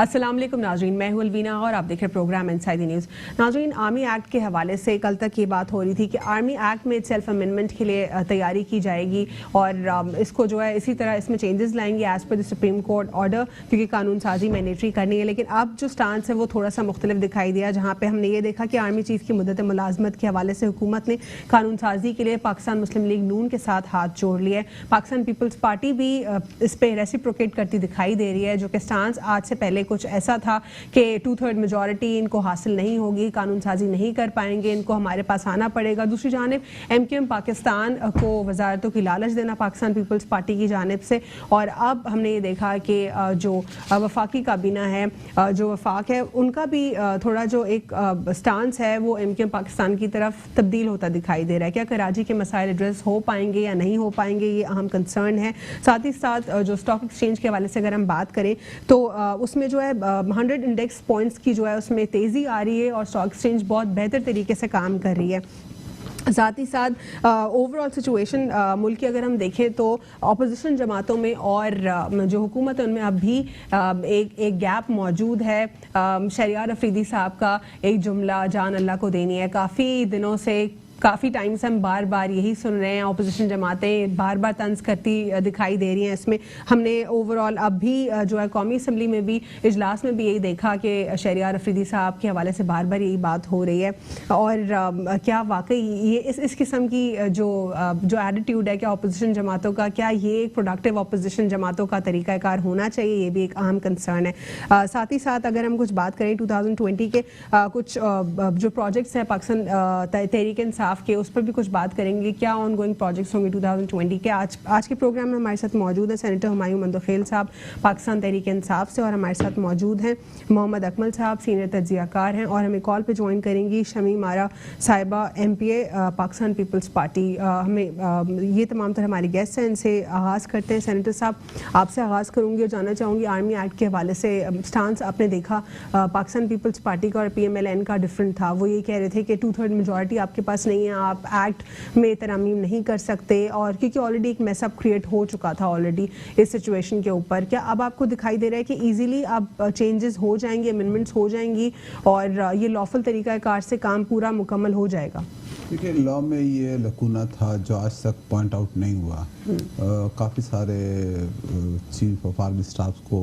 अस्सलाम वालेकुम नाज़रीन, मैं हूं अलवीना और आप देख रहे प्रोग्राम इनसाइड द न्यूज़। नाज़रीन, आर्मी एक्ट के हवाले से कल तक ये बात हो रही थी कि आर्मी एक्ट में सेल्फ अमेंडमेंट के लिए तैयारी की जाएगी और इसको जो है इसी तरह इसमें चेंजेस लाएंगे as per the supreme court order, क्योंकि कानून साजी मैंडेटरी करनी है। लेकिन अब जो स्टांस है वो थोड़ा सा मुख्तलिफ दिखाई दिया, जहाँ पर हमने ये देखा कि आर्मी चीफ की मुद्दत मुलाजमत के हवाले से हुकूमत ने कानून साजी के लिए पाकिस्तान मुस्लिम लीग नून के साथ हाथ जोड़ लिया है। पाकिस्तान पीपल्स पार्टी भी इस पर रेसिप्रोकेट करती दिखाई दे रही है, जो कि स्टांस आज से पहले कुछ ऐसा था कि 2/3 मेजॉरिटी इनको हासिल नहीं होगी, कानून साजी नहीं कर पाएंगे, इनको हमारे पास आना पड़ेगा। दूसरी जानिब MQM पाकिस्तान को वजारतों की लालच देना पाकिस्तान पीपल्स पार्टी की जानिब से, और अब हमने ये देखा कि जो वफाकी काबीना है, जो वफाक है, उनका भी थोड़ा जो एक स्टांस है वो MQM पाकिस्तान की तरफ तब्दील होता दिखाई दे रहा है। क्या कराची के मसाइल एड्रेस हो पाएंगे या नहीं हो पाएंगे, ये अहम कंसर्न है। साथ ही साथ जो स्टॉक एक्सचेंज के हवाले से अगर हम बात करें तो उसमें जो है 100 इंडेक्स पॉइंट्स की जो है उसमें तेज़ी आ रही है और स्टॉक एक्सचेंज बहुत बेहतर तरीके से काम कर रही है। साथ ही साथ ओवरऑल सिचुएशन मुल्क की अगर हम देखें तो अपोजिशन जमातों में और जो हुकूमत है उनमें अब भी एक गैप मौजूद है। शहरियार अफरीदी साहब का एक जुमला जान अल्लाह को देनी है, काफ़ी दिनों से काफ़ी टाइम से हम बार बार यही सुन रहे हैं, अपोजिशन जमातें बार बार तंज करती दिखाई दे रही हैं। इसमें हमने ओवरऑल अब भी जो है कौमी असम्बली में भी इजलास में भी यही देखा कि शहरियार अफरीदी साहब के हवाले से बार बार यही बात हो रही है। और क्या वाकई ये इस किस्म की जो एटीट्यूड है क्या अपोजिशन जमातों का, क्या ये एक प्रोडक्टिव अपोजिशन जमातों का तरीक़ाकार होना चाहिए, ये भी एक अहम कंसर्न है। साथ ही साथ अगर हम कुछ बात करें 2020 के कुछ जो प्रोजेक्ट्स हैं पाकिस्तान तहरीक इंसाफ के, उस पर भी कुछ बात करेंगे। क्या ऑन गोइंग प्रोजेक्ट्स होंगे 2020 के। आज के प्रोग्राम में हमारे साथ मौजूद है सेनेटर हुमायूं मंदोखेल साहब पाकिस्तान तहरीक इंसाफ से, और हमारे साथ मौजूद हैं मोहम्मद अकमल साहब सीनियर तज्जियाकार हैं, और हमें कॉल पे ज्वाइन करेंगी शमीम आरा साहिबा MPA पाकिस्तान पीपल्स पार्टी। हमें ये तमाम तरह हमारे गेस्ट हैं, इनसे आगाज़ करते हैं। सेनेटर साहब, आपसे आगाज़ करूँगी और जानना चाहूँगी आर्मी एक्ट के हवाले से स्टांस आपने देखा पाकिस्तान पीपल्स पार्टी का और PMLN का डिफरेंट था। वो ये कह रहे थे कि 2/3 मेजॉरिटी आपके पास नहीं है, आप एक्ट में तरमीम नहीं कर सकते, और क्योंकि ऑलरेडी एक मैसअप क्रिएट हो चुका था ऑलरेडी इस सिचुएशन के ऊपर। क्या अब आपको दिखाई दे रहा है कि इजीली अब चेंजेस हो जाएंगे, अमेंडमेंट्स हो जाएंगी और ये लॉफुल तरीक़ाकार से काम पूरा मुकम्मल हो जाएगा? देखिए, लॉ में ये लकूना था जो आज तक पॉइंट आउट नहीं हुआ। काफ़ी सारे चीफ ऑफ आर्मी स्टाफ को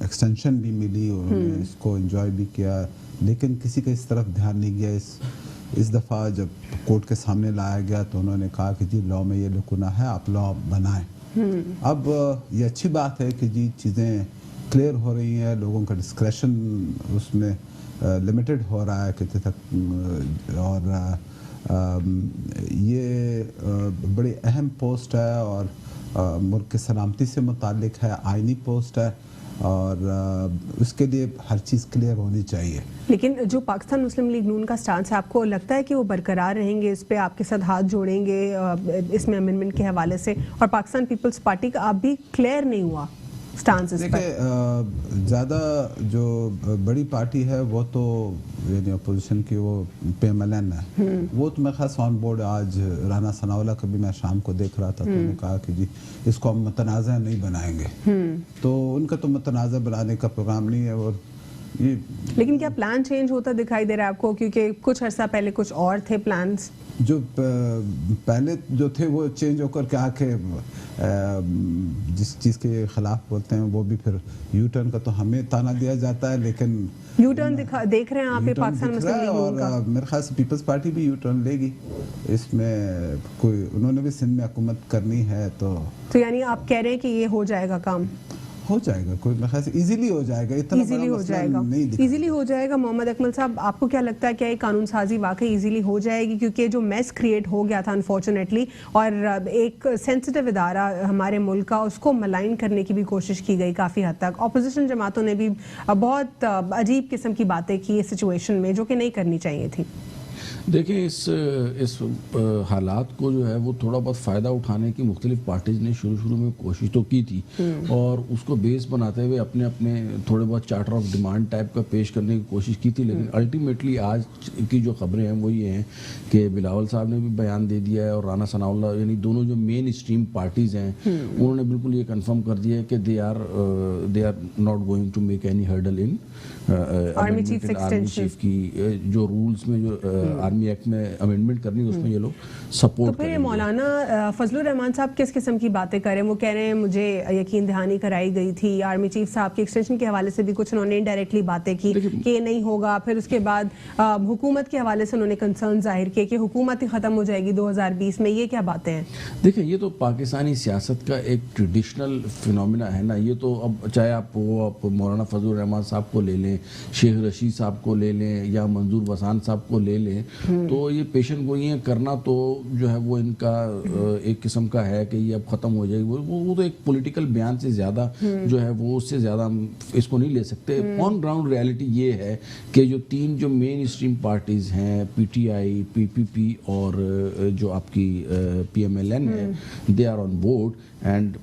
एक्सटेंशन भी मिली, उन्होंने इसको एंजॉय भी किया, लेकिन किसी का इस तरफ ध्यान नहीं गया। इस दफ़ा जब कोर्ट के सामने लाया गया तो उन्होंने कहा कि जी लॉ में ये लकूना है, आप लॉ बनाएं। अब ये अच्छी बात है कि जी चीज़ें क्लियर हो रही हैं, लोगों का डिस्क्रेशन उसमें लिमिटेड हो रहा है कितने तक, और ये बड़ी अहम पोस्ट है और मुल्क की सलामती से मुतालिक है, आइनी पोस्ट है, और उसके लिए हर चीज़ क्लियर होनी चाहिए। लेकिन जो पाकिस्तान मुस्लिम लीग नून का स्टांस है, आपको लगता है कि वो बरकरार रहेंगे, इस पे आपके साथ हाथ जोड़ेंगे इसमें अमेंडमेंट के हवाले से? और पाकिस्तान पीपल्स पार्टी का अब भी क्लियर नहीं हुआ स्टांस इस पर। देखिए, ज़्यादा जो बड़ी पार्टी है वो तो यानी अपोजिशन की वो PMLN है, वो तो मैं खास ऑन बोर्ड। आज राना सनाउल्लाह का भी मैं शाम को देख रहा था, तो उन्होंने कहा कि जी इसको हम मुतनाज़ा नहीं बनाएंगे, तो उनका तो मुतनाज़ा बनाने का प्रोग्राम नहीं है। और ये लेकिन क्या प्लान चेंज होता दिखाई दे रहा है आपको, क्योंकि कुछ अर्सा पहले कुछ और थे प्लान्स? जो पहले जो थे वो चेंज होकर के आके जिस चीज़ के खिलाफ बोलते हैं वो भी फिर यू टर्न का तो हमें ताना दिया जाता है, लेकिन यू टर्न देख रहे हैं आप पाकिस्तान मुस्लिम लीग नून का? मेरे ख्याल से पीपल्स पार्टी भी यू टर्न लेगी इसमें। कोई उन्होंने भी सिंध में हुकूमत करनी है, तो यानी आप कह रहे हैं कि ये हो जाएगा, काम हो जाएगा, कोई मेरे ख्याल से इजीली हो जाएगा, इतना इजीली हो जाएगा, इजीली हो जाएगा। मोहम्मद अकमल साहब, आपको क्या लगता है, क्या ये कानून साजी वाकई इजीली हो जाएगी? क्योंकि जो मैस क्रिएट हो गया था अनफॉर्चुनेटली, और एक सेंसिटिव इदारा हमारे मुल्क का, उसको मलाइन करने की भी कोशिश की गई काफ़ी हद तक। अपोजिशन जमातों ने भी बहुत अजीब किस्म की बातें की इस सिचुएशन में, जो कि नहीं करनी चाहिए थी। دیکھیں اس حالات کو جو ہے وہ تھوڑا بہت فائدہ اٹھانے کی مختلف پارٹیز نے شروع میں کوشش تو کی تھی اور اس کو بیس بناتے ہوئے اپنے تھوڑے بہت چارٹر آف ڈیمانڈ ٹائپ کا پیش کرنے کی کوشش کی تھی، لیکن الٹیمیٹلی آج کی جو خبریں ہیں وہ یہ ہیں کہ بلاول صاحب نے بھی بیان دے دیا ہے اور رانا ثناء اللہ یعنی دونوں جو مین اسٹریم پارٹیز ہیں انہوں نے بالکل یہ کنفرم کر دیا ہے کہ they are not going to make any hurdle in army chief کی جو رولز میں جو آرمی ایکٹ میں امینڈمنٹ کرنی ہے اس میں یہ لوگ سپورٹ کریں گے۔ مولانا فضل الرحمان صاحب کس قسم کی باتیں کریں؟ وہ کہہ رہے ہیں مجھے یقین دہانی کرائی گئی تھی، آرمی چیف صاحب کی ایکسٹینشن کے حوالے سے بھی کچھ انہوں نے انڈائریکٹلی باتیں کی کہ یہ نہیں ہوگا، پھر اس کے بعد حکومت کے حوالے سے انہوں نے کنسرن ظاہر کیے کہ حکومت ہی ختم ہو جائے گی 2020 میں، یہ کیا باتیں ہیں؟ دیکھیں یہ تو پاکستانی سیاست کا ایک ٹریڈیشنل فینومینا ہے نا، یہ تو اب چاہے آپ مولانا فضل الرحمان صاحب کو لے لیں، شیخ رشید صاحب کو لے لیں یا منظور وسان صاحب کو لے لیں، تو یہ پیشن گوئیاں کرنا تو جو ہے وہ ان کا ایک قسم کا ہے کہ یہ اب ختم ہو جائے گی، وہ تو ایک پولیٹیکل بیان سے زیادہ جو ہے وہ اس سے زیادہ ہم اس کو نہیں لے سکتے۔ آن گراؤنڈ ریالٹی یہ ہے کہ جو تین جو مین اسٹریم پارٹیز ہیں پی ٹی آئی، پی پی پی اور جو آپ کی پی ایم ایل این ہے، they are on board and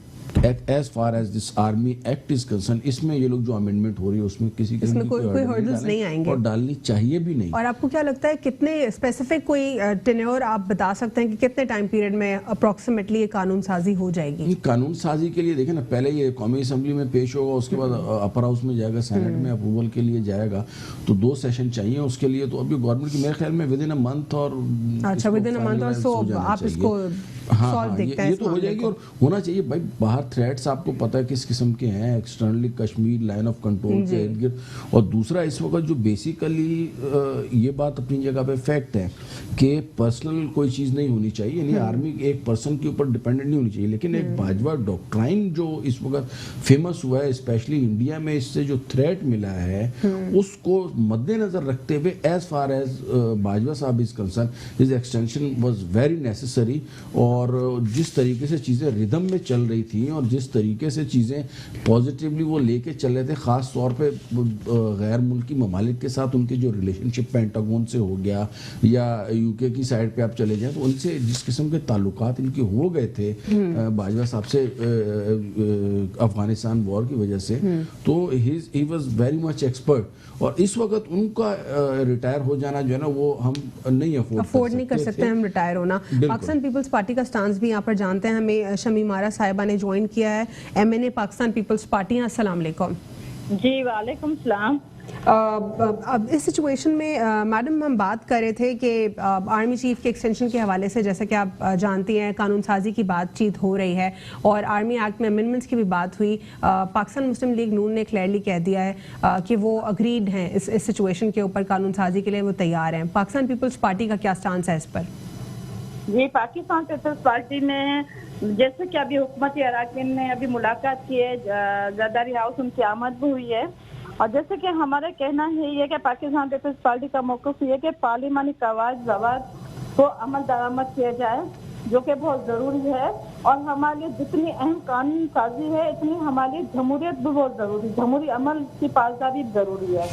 as far as this army act is concern, اس میں یہ لوگ جو امینڈمنٹ ہو رہی ہے اس میں کسی قسم کی کوئی ہرڈلز نہیں آئیں گے اور ڈالنی چاہیے بھی نہیں۔ اور آپ کو کیا لگتا ہے کتنے اسپیسیفک کوئی ٹینیور آپ بتا سکتے ہیں کہ کتنے ٹائم پیریڈ میں اپروکسیمیٹلی یہ قانون سازی ہو جائے گی؟ قانون سازی کے لیے دیکھیں نا، پہلے یہ قومی اسمبلی میں پیش ہوگا، اس کے بعد اپر ہاؤس میں جائے گا، سینٹ میں اپروول کے لیے جائے گا، تو 2 سیشن چاہیے اس کے لیے۔ تو ابھی گورنمنٹ کی میرے خیال میں ود ان اے منتھ اور اچھا ود ان اے منتھ اور سو آپ اس کو سالو دیکھتے ہیں، یہ تو ہو جائے گی۔ اور ہونا چاہیے بھائی، باہر تھریٹس آپ کو پتہ ہے کس قسم کے ہیں، externally Kashmir line of control کے ارد گرد، اور دوسرا اس وقت جو بیسیکلی یہ بات اپنی جگہ پہ فیکٹ ہے کہ پرسنل کوئی چیز نہیں ہونی چاہیے، یعنی آرمی ایک پرسن کے اوپر ڈیپینڈنٹ نہیں ہونی چاہیے، لیکن ایک باجوہ ڈاکٹرائن جو اس وقت فیمس ہوا ہے اسپیشلی انڈیا میں، اس سے جو تھریٹ ملا ہے اس کو مد نظر رکھتے ہوئے ایز فار ایز باجوہ صاحب is concern his extension was very necessary. اور جس طریقے سے چیزیں ردم میں چل رہی تھیں اور جس طریقے سے چیزیں پازیٹیولی وہ لے کے چل رہے تھے، خاص طور پہ غیر ملکی ممالک کے ساتھ ان کے جو ریلیشن شپ پینٹاگون سے ہو گیا یا یو کے کی سائڈ پہ آپ چلے جائیں تو ان سے جس قسم کے تعلقات ان کے ہو گئے تھے باجوہ صاحب سے افغانستان وار کی وجہ سے، تو he was very much expert, اور اس وقت ان کا ریٹائر ہو جانا جو ہے نا وہ ہم نہیں افورڈ نہیں کر سکتے ہم ریٹائر ہونا۔ پاکستان پیپلز پارٹی کا سٹانس بھی یہاں پر جانتے ہیں، ہمیں شمیم آرا صاحبہ نے جوائن کیا ہے، ایم این اے پاکستان پیپلز پارٹی۔ السلام علیکم۔ جی وعلیکم السلام۔ اب اس سچویشن میں میڈم ہم بات کر رہے تھے کہ آرمی چیف کے ایکسٹینشن کے حوالے سے جیسا کہ آپ جانتی ہیں قانون سازی کی بات چیت ہو رہی ہے اور آرمی ایکٹ میں امینڈمنٹس کی بھی بات ہوئی۔ پاکستان مسلم لیگ نون نے کلیئرلی کہہ دیا ہے کہ وہ اگریڈ ہیں اس سچویشن کے اوپر، قانون سازی کے لیے وہ تیار ہیں۔ پاکستان پیپلز پارٹی کا کیا سٹانس ہے اس پر؟ جی پاکستان پیپلز پارٹی نے جیسے کہ ابھی حکومتی اراکین نے ابھی ملاقات کی ہے، زرداری ہاؤس ان کی آمد بھی ہوئی ہے، اور جیسے کہ ہمارا کہنا ہے یہ کہ پاکستان پیپلز پارٹی کا موقف یہ کہ پارلیمانی قواعد ضوابط کو عمل درآمد کیا جائے، جو کہ بہت ضروری ہے، اور ہمارے لیے جتنی اہم قانون سازی ہے اتنی ہمارے لیے جمہوریت بھی بہت ضروری، جمہوری عمل کی پاسداری بھی ضروری ہے۔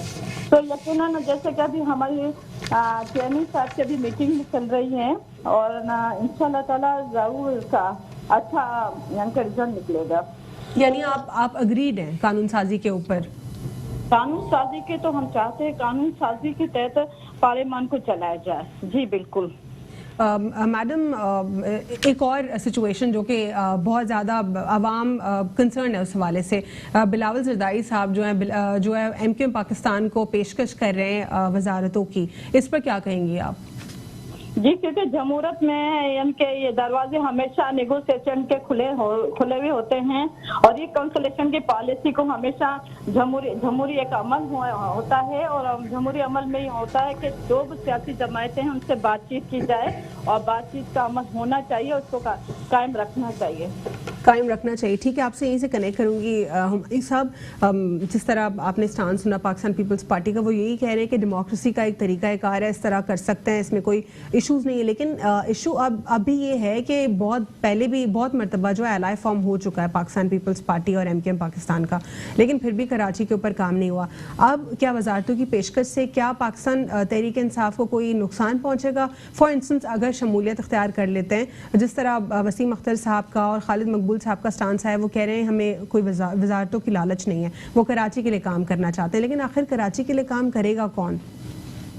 تو یقیناً جیسے کہ ابھی ہماری چیئرمین صاحب کی ابھی میٹنگ بھی چل رہی ہے، اور ان شاء اللہ تعالیٰ ضرور اس کا اچھا یعنی کہ رزلٹ نکلے گا۔ یعنی آپ اگریڈ ہیں قانون سازی کے اوپر؟ قانون سازی کے تو ہم چاہتے ہیں قانون سازی کے تحت پارلیمان کو چلایا جائے۔ جی بالکل۔ میڈم ایک اور سچویشن جو کہ بہت زیادہ عوام کنسرن ہے اس حوالے سے، بلاول زرداری صاحب جو ہے ایم کیو ایم پاکستان کو پیشکش کر رہے ہیں وزارتوں کی، اس پر کیا کہیں گی آپ؟ جی کیونکہ جمہوریت میں یعنی کہ یہ دروازے ہمیشہ نیگوسیشن کے کھلے ہوئے ہوتے ہیں، اور یہ کنسلیشن کی پالیسی کو ہمیشہ جمہوری ایک عمل ہوتا ہے، اور جمہوری عمل میں یہ ہوتا ہے کہ جو بھی سیاسی جماعتیں ہیں ان سے بات چیت کی جائے، اور بات چیت کا عمل ہونا چاہیے، اس کو قائم رکھنا چاہیے۔ قائم رکھنا چاہیے. ٹھیک ہے, آپ سے یہیں سے کنیکٹ کروں گی. ہماری صاحب, جس طرح آپ نے اسٹانس سنا پاکستان پیپلز پارٹی کا, وہ یہی کہہ رہے ہیں کہ ڈیموکریسی کا ایک طریقہ کار ہے, اس طرح کر سکتے ہیں, اس میں کوئی ایشوز نہیں ہے. لیکن ایشو اب بھی یہ ہے کہ بہت پہلے بھی بہت مرتبہ جو ہے الائی فارم ہو چکا ہے پاکستان پیپلز پارٹی اور MKM پاکستان کا, لیکن پھر بھی کراچی کے اوپر کام نہیں ہوا. اب کیا وزارتوں کی پیشکش سے کیا پاکستان تحریک انصاف کو کوئی نقصان پہنچے گا؟ فار انسٹنس اگر شمولیت اختیار کر لیتے ہیں, جس طرح وسیم اختر صاحب کا اور خالد مقبول صاحب کا سٹانس ہے, وہ کہہ رہے ہیں ہمیں کوئی وزارتوں کی لالچ نہیں ہے, وہ کراچی کے لیے کام کرنا چاہتے ہیں, لیکن آخر کراچی کے لیے کام کرے گا کون؟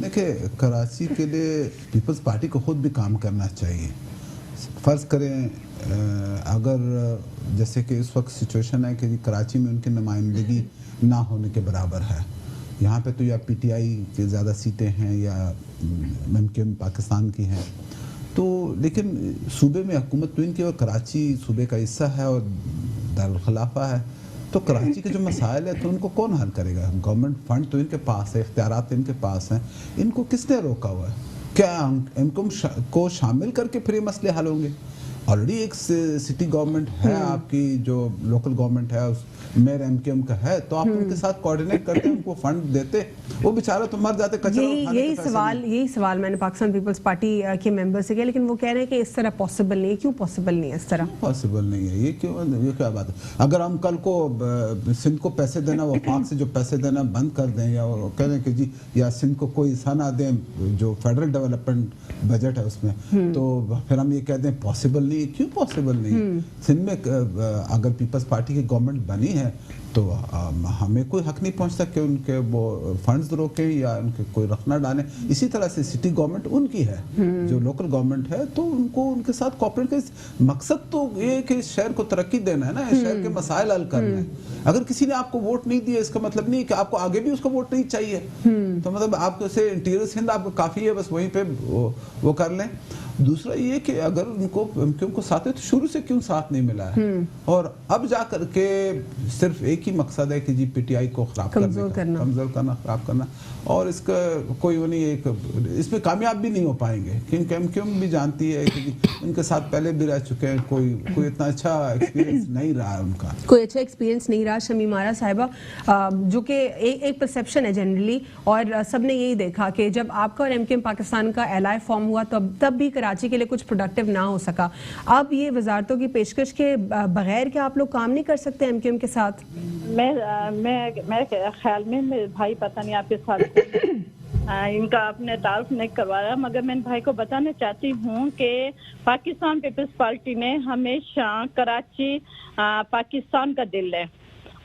دیکھیں, کراچی کے لیے پیپلز پارٹی کو خود بھی کام کرنا چاہیے. فرض کریں اگر جیسے کہ اس وقت سچویشن ہے کہ کراچی میں ان کی نمائندگی نہ ہونے کے برابر ہے, یہاں پہ تو یا PTI کے زیادہ سیٹیں ہیں یا MKM پاکستان کی ہیں, تو لیکن صوبے میں حکومت تو ان کی, اور کراچی صوبے کا حصہ ہے اور دارالخلافہ ہے, تو کراچی کے جو مسائل ہیں تو ان کو کون حل کرے گا؟ گورنمنٹ فنڈ تو ان کے پاس ہے, اختیارات ان کے پاس ہیں, ان کو کس نے روکا ہوا ہے؟ کیا MKM کو شامل کر کے پھر یہ مسئلے حل ہوں گے؟ آلریڈی ایک سٹی گورنمنٹ ہے آپ کی, جو لوکل گورنمنٹ ہے, اس میئر MKM کا ہے, تو آپ ان کے ساتھ کوارڈینیٹ کرتے, ان کو فنڈ دیتے, وہ بیچارہ تو مر جاتے کچرا اٹھانے کے پیسے. یہی سوال میں نے پاکستان پیپلز پارٹی کے ممبر سے کیا, لیکن وہ کہہ رہے ہیں کہ اس طرح پاسبل نہیں ہے. کیوں پاسبل نہیں ہے اس طرح؟ پاسبل نہیں ہے, یہ کیا بات ہے؟ اگر ہم کل کو سندھ کو پیسے دینا, وفاق سے جو پیسے دینا بند کر دیں, یا کہہ رہے ہیں کہ جی یا سندھ کو کوئی حصہ نہ دیں جو فیڈرل ڈیولپمنٹ بجٹ ہے اس میں, تو پھر ہم یہ کہہ دیں پاسبل نہیں ہے. کیوں پاسبل نہیں ہے؟ سندھ میں اگر پیپلز پارٹی کی گورنمنٹ بنی ہے تو ہمیں کوئی حق نہیں پہنچتا کہ ان کے وہ فنڈز روکیں یا ان کے کوئی رخ نہ ڈالیں. اسی طرح سے سٹی گورنمنٹ ان کی ہے, جو لوکل گورنمنٹ ہے, تو ان کو ان کے ساتھ کوآپریٹ کریں. مقصد تو یہ کہ اس شہر کو ترقی دینا ہے نا, اس شہر کے مسائل حل کرنا ہے. اگر کسی نے آپ کو ووٹ نہیں دیا, اس کا مطلب نہیں کہ آپ کو آگے بھی اس کو ووٹ نہیں چاہیے. تو مطلب آپ کو سے انٹیریئر سندھ آپ کو کافی ہے, بس وہیں پہ وہ کر لیں. دوسرا یہ کہ اگر ان کو MKM کو ساتھ ہے تو شروع سے کیوں ساتھ نہیں ملا ہے, اور اب جا کر کے صرف ایک ہی مقصد ہے کہ جی PTI کو خراب کمزور کرنا, خراب کرنا, اور اس کا کوئی وہ نہیں, ایک اس میں کامیاب بھی نہیں ہو پائیں گے, کیونکہ MKM بھی جانتی ہے کہ ان کے ساتھ پہلے بھی رہ چکے ہیں, کوئی اتنا اچھا ایکسپیرینس نہیں رہا ان کا, کوئی اچھا ایکسپیرینس نہیں رہا. شمیم آرا صاحبہ, جو کہ ایک پرسیپشن ہے جنرلی, اور سب نے یہی دیکھا کہ جب آپ کا اور MKM پاکستان کا الائی فارم ہوا تب بھی کراچی کے لیے کچھ پروڈکٹیو نہ ہو سکا. اب یہ وزارتوں کی پیشکش کے بغیر کیا آپ لوگ کام نہیں کر سکتے MKM کے ساتھ؟ میرے خیال میں میرے بھائی پتہ نہیں آپ کے ساتھ ان کا آپ نے تعارف نہیں کروایا, مگر میں بھائی کو بتانا چاہتی ہوں کہ پاکستان پیپلز پارٹی نے ہمیشہ کراچی پاکستان کا دل ہے,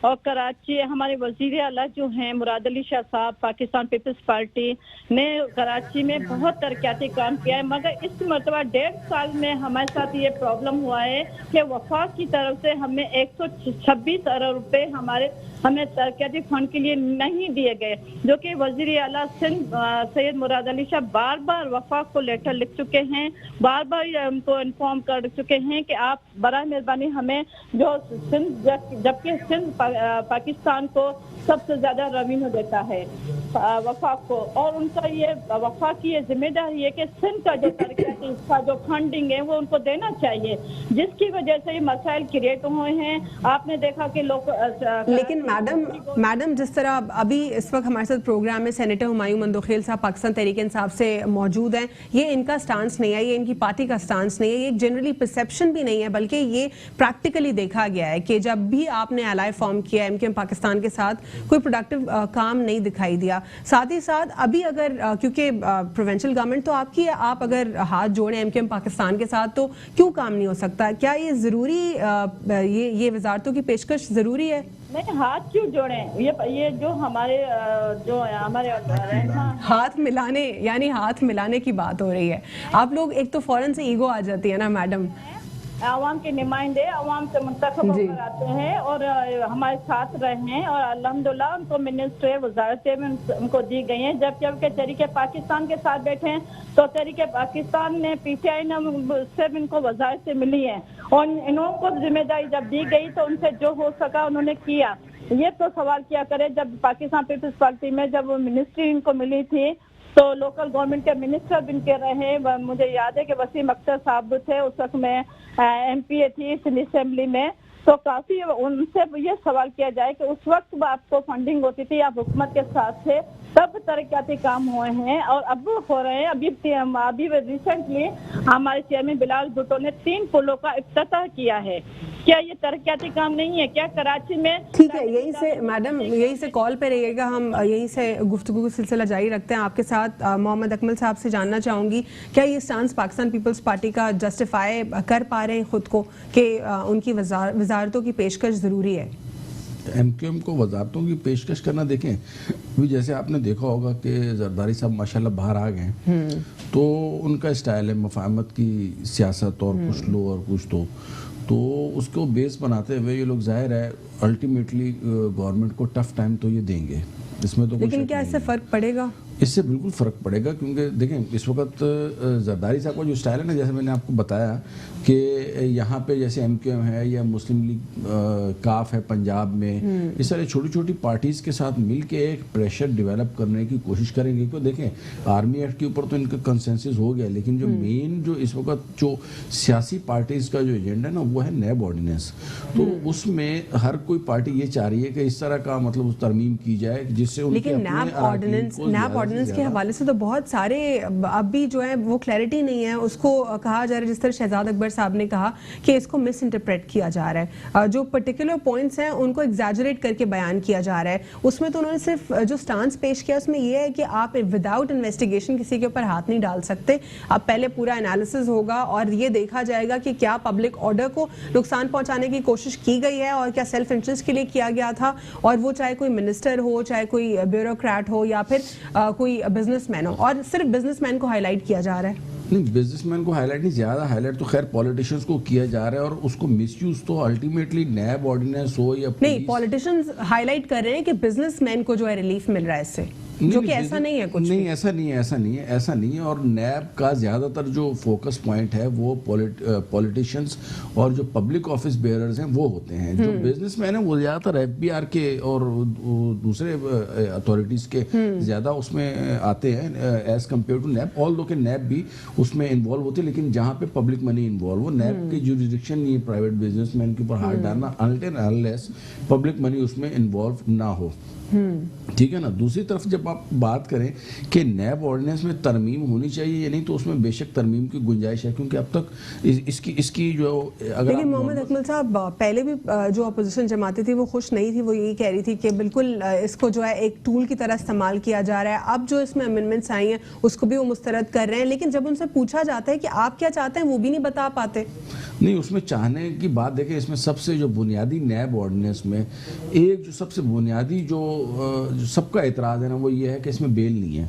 اور کراچی ہمارے وزیر اعلیٰ جو ہیں مراد علی شاہ صاحب, پاکستان پیپلز پارٹی نے کراچی میں بہت ترقیاتی کام کیا ہے, مگر اس مرتبہ 1.5 سال میں ہمارے ساتھ یہ پرابلم ہوا ہے کہ وفاق کی طرف سے ہمیں 126 ارب روپے ہمیں ترقیاتی فنڈ کے لیے نہیں دیے گئے, جو کہ وزیر اعلیٰ سندھ سید مراد علی شاہ بار بار وفاق کو لیٹر لکھ چکے ہیں, بار بار ان کو انفارم کر چکے ہیں کہ آپ برائے مہربانی ہمیں جو سندھ, جبکہ سندھ پاکستان کو سب سے زیادہ ریونیو دیتا ہے وفاق کو, اور ان کا یہ وفاق کی یہ ذمہ داری ہے کہ سندھ کا جو ترقیاتی اس کا جو فنڈنگ ہے وہ ان کو دینا چاہیے, جس کی وجہ سے یہ مسائل کریٹ ہوئے ہیں. آپ نے دیکھا کہ لوگ, لیکن میڈم جس طرح ابھی اس وقت ہمارے ساتھ پروگرام میں سینیٹر ہمایوں مندوخیل صاحب پاکستان تحریک انصاف سے موجود ہیں, یہ ان کا سٹانس نہیں ہے, یہ ان کی پارٹی کا سٹانس نہیں ہے, یہ جنرلی پرسیپشن بھی نہیں ہے, بلکہ یہ پریکٹیکلی دیکھا گیا ہے کہ جب بھی آپ نے الائی فارم کیا MKM پاکستان کے ساتھ, کوئی پروڈکٹیو کام نہیں دکھائی دیا. ساتھ ہی ساتھ ابھی اگر کیونکہ پروونشل گورنمنٹ تو آپ کی ہے, آپ اگر ہاتھ جوڑیں MKM پاکستان کے ساتھ تو کیوں کام نہیں ہو سکتا؟ کیا یہ ضروری, یہ وزارتوں کی پیشکش ضروری ہے؟ نہیں, ہاتھ کیوں جوڑیں, یہ جو ہمارے ہاتھ ملانے, یعنی ہاتھ ملانے کی بات ہو رہی ہے. آپ لوگ ایک تو فوراً سے ایگو آ جاتی ہے نا میڈم, عوام کے نمائندے عوام سے منتخب ہو کر آتے ہیں اور ہمارے ساتھ رہے ہیں, اور الحمدللہ ان کو منسٹری وزارتیں ان کو دی گئی ہیں. جب کہ تحریک پاکستان کے ساتھ بیٹھے ہیں تو تحریک پاکستان نے PTI نے سے ان کو وزارتیں ملی ہیں, اور انہوں کو ذمہ داری جب دی گئی تو ان سے جو ہو سکا انہوں نے کیا. یہ تو سوال کیا کرے, جب پاکستان پیپلز پارٹی میں جب منسٹری ان کو ملی تھی तो लोकल गवर्नमेंट के मिनिस्टर बन के रहे। मुझे याद है कि वसीम अख्तर साहब थे, उस वक्त मैं MP थी इस असेंबली में। तो काफी उनसे ये सवाल किया जाए कि उस वक्त आपको फंडिंग होती थी, आप हुकूमत के साथ थे, तब तरक्याती काम हुए हैं और अब हो रहे हैं। अभी रिसेंटली हमारे चेयरमैन बिलाल भुट्टो ने 3 पुलों का इफ्तिताह किया है। क्या ये तरक्याती काम नहीं है? क्या कराची में? ठीक है, यहीं से मैडम यहीं से कॉल पे रहिएगा, हम यहीं से गुफ्तगू का सिलसिला जारी रखते हैं आपके साथ। मोहम्मद अकमल साहब से जानना चाहूँगी, क्या ये स्टांस पाकिस्तान पीपल्स पार्टी का जस्टिफाई कर पा रहे हैं खुद को कि उनकी वजारतों की पेशकश ज़रूरी है? MQM को वजारतों की पेशकश करना, देखें अभी जैसे आपने देखा होगा कि जरदारी साहब माशाल्लाह बाहर आ गए, तो उनका स्टाइल है मफाहमत की सियासत और कुछ लो और कुछ तो उसको बेस बनाते हुए ये लोग जाहिर है अल्टीमेटली गवर्नमेंट को टफ टाइम तो ये देंगे, इसमें तो लेकिन क्या इससे फ़र्क पड़ेगा? इससे बिल्कुल फ़र्क पड़ेगा, क्योंकि देखें इस वक्त जरदारी साहब का जो स्टाइल है ना, जैसे मैंने आपको बताया कि यहाँ पे जैसे MQM है या मुस्लिम लीग काफ है पंजाब में, इस सारे छोटी छोटी पार्टीज़ के साथ मिल के एक प्रेशर डेवलप करने की कोशिश करेंगे। क्योंकि देखें आर्मी एक्ट के ऊपर तो इनका कंसेंसस हो गया, लेकिन जो मेन जो इस वक्त जो सियासी पार्टीज़ का जो एजेंडा है ना, वो है नैब ऑर्डिनेंस। तो उसमें हर कोई पार्टी ये चाह रही है कि इस तरह का मतलब उस तरमीम की जाए जिससे, लेकिन नैब ऑर्डिनेंस के हवाले से तो बहुत सारे अभी जो है वो क्लैरिटी नहीं है। उसको कहा जा रहा है, जिस तरह शहजाद अकबर साहब ने कहा कि इसको मिस इंटरप्रेट किया जा रहा है, जो पर्टिकुलर पॉइंट्स हैं उनको एग्जैजरेट करके बयान किया जा रहा है। उसमें तो उन्होंने सिर्फ जो स्टांस पेश किया उसमें ये है कि आप विदाउट इन्वेस्टिगेशन किसी के ऊपर हाथ नहीं डाल सकते, अब पहले पूरा एनालिसिस होगा और ये देखा जाएगा कि क्या पब्लिक ऑर्डर को नुकसान पहुंचाने की कोशिश की गई है और क्या सेल्फ इंटरेस्ट के लिए किया गया था, और वो चाहे कोई मिनिस्टर हो, चाहे कोई ब्यूरोक्रेट हो या फिर कोई बिजनेसमैन हो, और सिर्फ बिजनेसमैन को हाईलाइट किया जा रहा है। नहीं, बिजनेसमैन को हाईलाइट नहीं, ज़्यादा हाईलाइट तो खैर पॉलिटिशियंस को किया जा रहा है, और उसको मिसयूज तो अल्टीमेटली नैब ऑर्डिनेंस हो या नहीं, पॉलिटिशियंस हाईलाइट कर रहे हैं कि बिजनेसमैन को जो है रिलीफ मिल रहा है इससे, जो कि ऐसा नहीं है कुछ नहीं, ऐसा नहीं है। और नैब का ज़्यादातर जो फोकस पॉइंट है वो पॉलिटिशियंस और जो पब्लिक ऑफिस बेयरर्स हैं वो होते हैं। जो बिजनेसमैन हैं वो ज़्यादातर FBI के और दूसरे अथॉरिटीज़ के ज़्यादा उसमें आते हैं as compare to NAB. All दो के नैब भी उसमें इन्वॉल्व होते हैं, लेकिन जहाँ पे पब्लिक मनी इन्वॉल्व हो, नैब की जुरिडिक्शन नहीं है प्राइवेट बिजनेसमैन के ऊपर हाथ डालना अनलेस पब्लिक मनी उसमें इन्वॉल्व ना हो। ठीक है ना। दूसरी तरफ जब आप बात करें कि नैब ऑर्डिनेंस में तरमीम होनी चाहिए या नहीं, तो उसमें बेशक तरमीम की गुंजाइश है, क्योंकि अब तक इसकी जो अगर लेकिन मोहम्मद अकमल साहब पहले भी जो अपोजिशन जमाती थी वो खुश नहीं थी, वो यही कह रही थी कि बिल्कुल इसको जो है एक टूल की तरह इस्तेमाल किया जा रहा है। अब जो इसमें अमेंडमेंट्स आई हैं उसको भी वो मुस्तरद कर रहे हैं, लेकिन जब उनसे पूछा जाता है कि आप क्या चाहते हैं वो भी नहीं बता पाते। नहीं, उसमें चाहने की बात देखें, इसमें सबसे जो बुनियादी नैब ऑर्डिनेंस में एक जो सबसे बुनियादी जो सबका एतराज़ है ना, वो ये है कि इसमें बेल नहीं है।